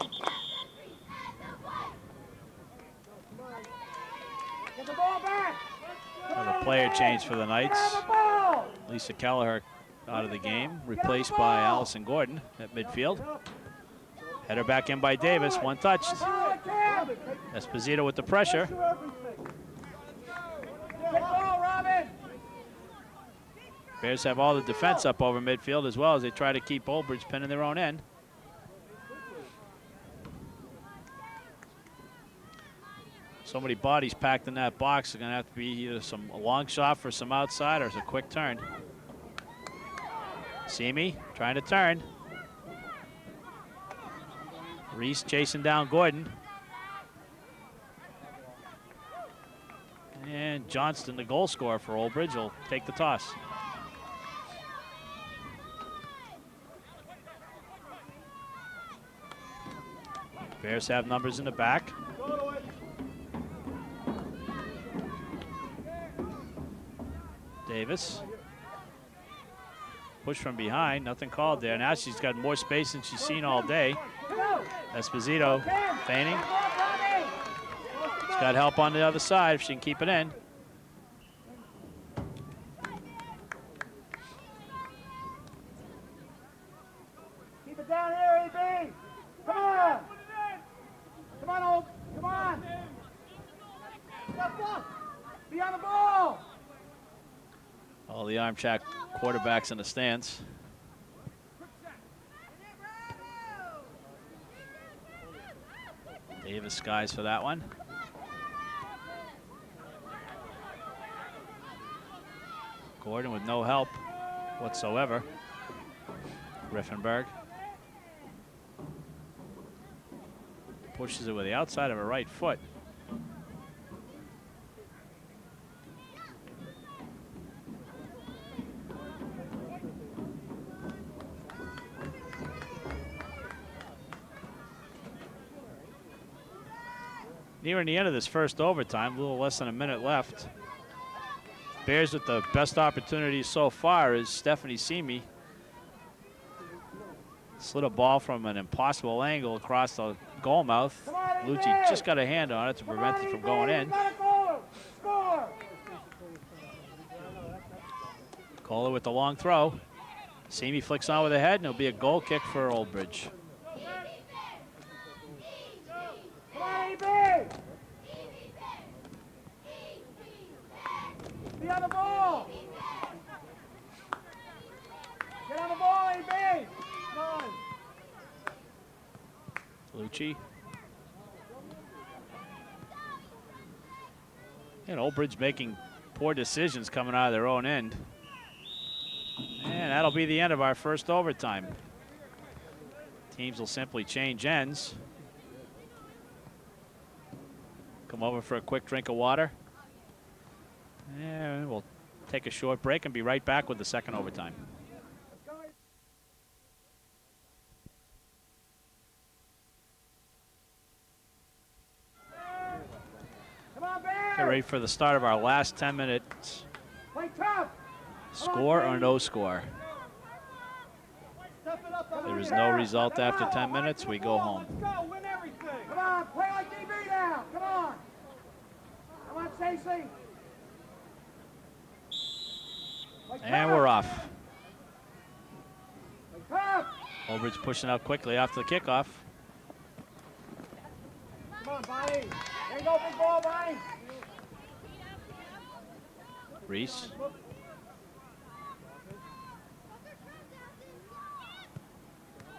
Get the ball back. Another player change for the Knights. Lisa Kelleher out of the game, replaced by Allison Gordon at midfield. Header back in by Davis, one touched. Esposito with the pressure. Bears have all the defense up over midfield as well as they try to keep Old Bridge pinning their own end. So many bodies packed in that box. They're going to have to be either a long shot for some outside or a quick turn. Simi trying to turn. Reese chasing down Gordon. And Johnston, the goal scorer for Old Bridge, will take the toss. Bears have numbers in the back. Davis. Push from behind, nothing called there. Now she's got more space than she's seen all day. Esposito feigning. She's got help on the other side if she can keep it in. Keep it down here, EB. Come on. Come on, Old. Come on. Stop. Be on the ball. All the arm check quarterbacks in the stands. Davis skies for that one. Gordon with no help. whatsoever. Riffenberg pushes it with the outside of her right foot. Nearing the end of this first overtime, a little less than a minute left. Bears with the best opportunities so far is Stephanie Simi. Slid a ball from an impossible angle across the goal mouth. Lucci just got a hand on it to prevent it from going in. Kohler with the long throw. Simi flicks on with the head, and it'll be a goal kick for Old Bridge. Be on the ball. Get on the ball, AB. Come on. Lucci. And Old Bridge making poor decisions coming out of their own end. And that'll be the end of our first overtime. Teams will simply change ends. Come over for a quick drink of water. And we'll take a short break and be right back with the second overtime. Get ready for the start of our last 10 minutes. Score or no score. There is no result after 10 minutes. We go home. Come on, play like DB now. Come on. Come on, Stacey. And we're off. Old Bridge pushing out quickly after the kickoff. Come on, Bonnie. There you go, big ball, Bonnie. Reese.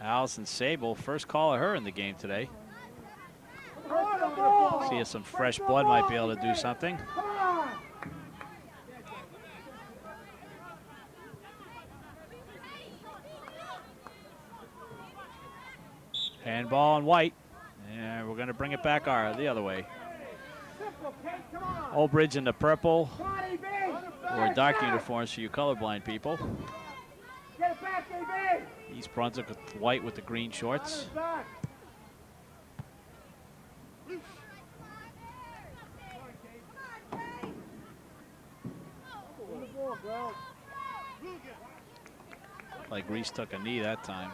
Allison Sable, first call of her in the game today. See if some fresh blood might be able to do something. Handball and white. And we're going to bring it back the other way. Old Bridge in the purple or dark uniforms for you colorblind people. East Brunswick with white with the green shorts. Like Reese took a knee that time.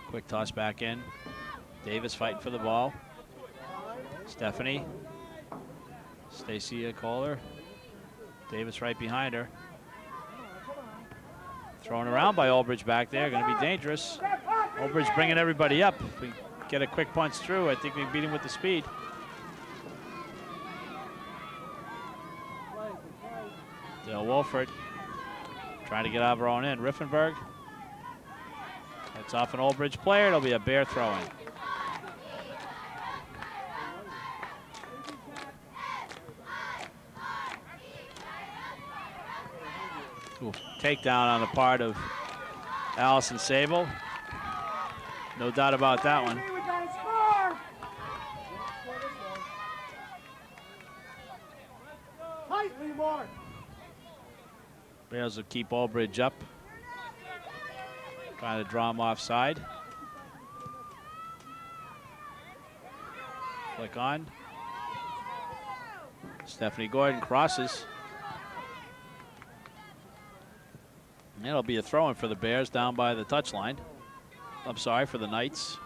Quick toss back in. Davis fighting for the ball. Stephanie. Stacia Kohler. Davis right behind her. Thrown around by Old Bridge back there. Going to be dangerous. Old Bridge bringing everybody up. If we get a quick punch through, I think we can beat him with the speed. Dale Wolford trying to get out of her own end. Riffenberg. That's off an Old Bridge player. It'll be a Bear throw-in. Takedown on the part of Allison Sable. No doubt about that one. Bears will keep Old Bridge up. Trying to draw him offside. Flick on. Stephanie Gordon crosses. And it'll be a throw-in for the Bears down by the touchline. I'm sorry, for the Knights.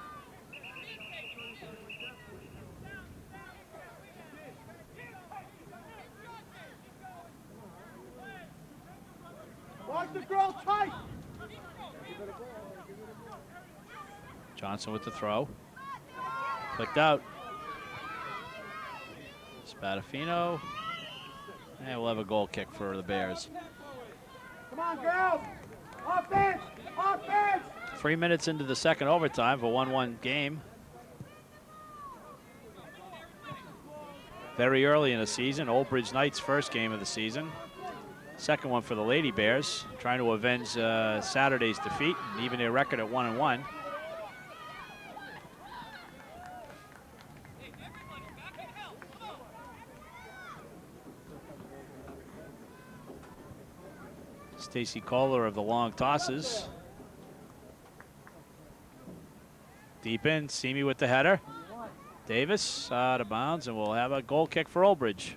Watch the girl tight. Johnson with the throw. Clicked out. Spadafino. And we'll have a goal kick for the Bears. Come on, girls. Offense! Offense! 3 minutes into the second overtime for a 1-1 game. Very early in the season. Old Bridge Knights' first game of the season. Second one for the Lady Bears, trying to avenge Saturday's defeat and even their record at 1-1. Stacy Kohler of the long tosses. Deep in, Simi with the header. Davis out of bounds, and we'll have a goal kick for Old Bridge.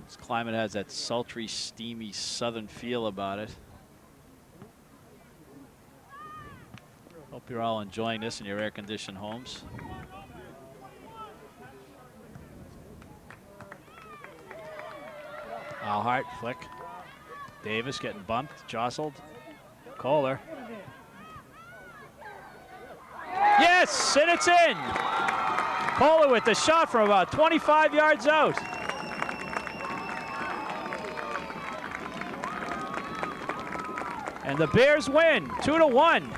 This climate has that sultry, steamy, southern feel about it. Hope you're all enjoying this in your air-conditioned homes. Alhart, flick. Davis getting bumped, jostled. Kohler. Yes, and it's in! Kohler with the shot from about 25 yards out. And the Bears win, 2-1.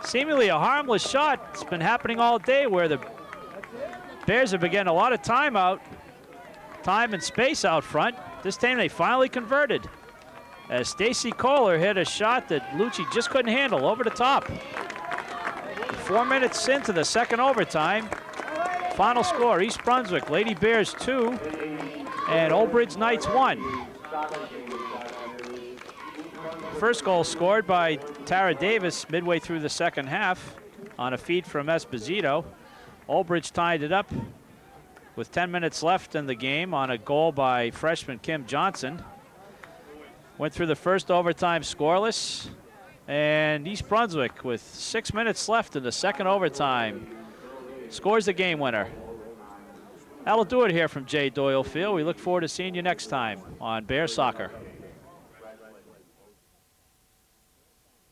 Seemingly a harmless shot. It's been happening all day where the Bears have been getting a lot of time and space out front. This time they finally converted as Stacy Kohler hit a shot that Lucci just couldn't handle over the top. 4 minutes into the second overtime. Final score, East Brunswick, Lady Bears 2 and Old Bridge Knights 1. First goal scored by Tara Davis midway through the second half on a feed from Esposito. Old Bridge tied it up with 10 minutes left in the game on a goal by freshman Kim Johnson. Went through the first overtime scoreless, and East Brunswick with 6 minutes left in the second overtime scores the game winner. That'll do it here from J. Doyle Field. We look forward to seeing you next time on Bear Soccer.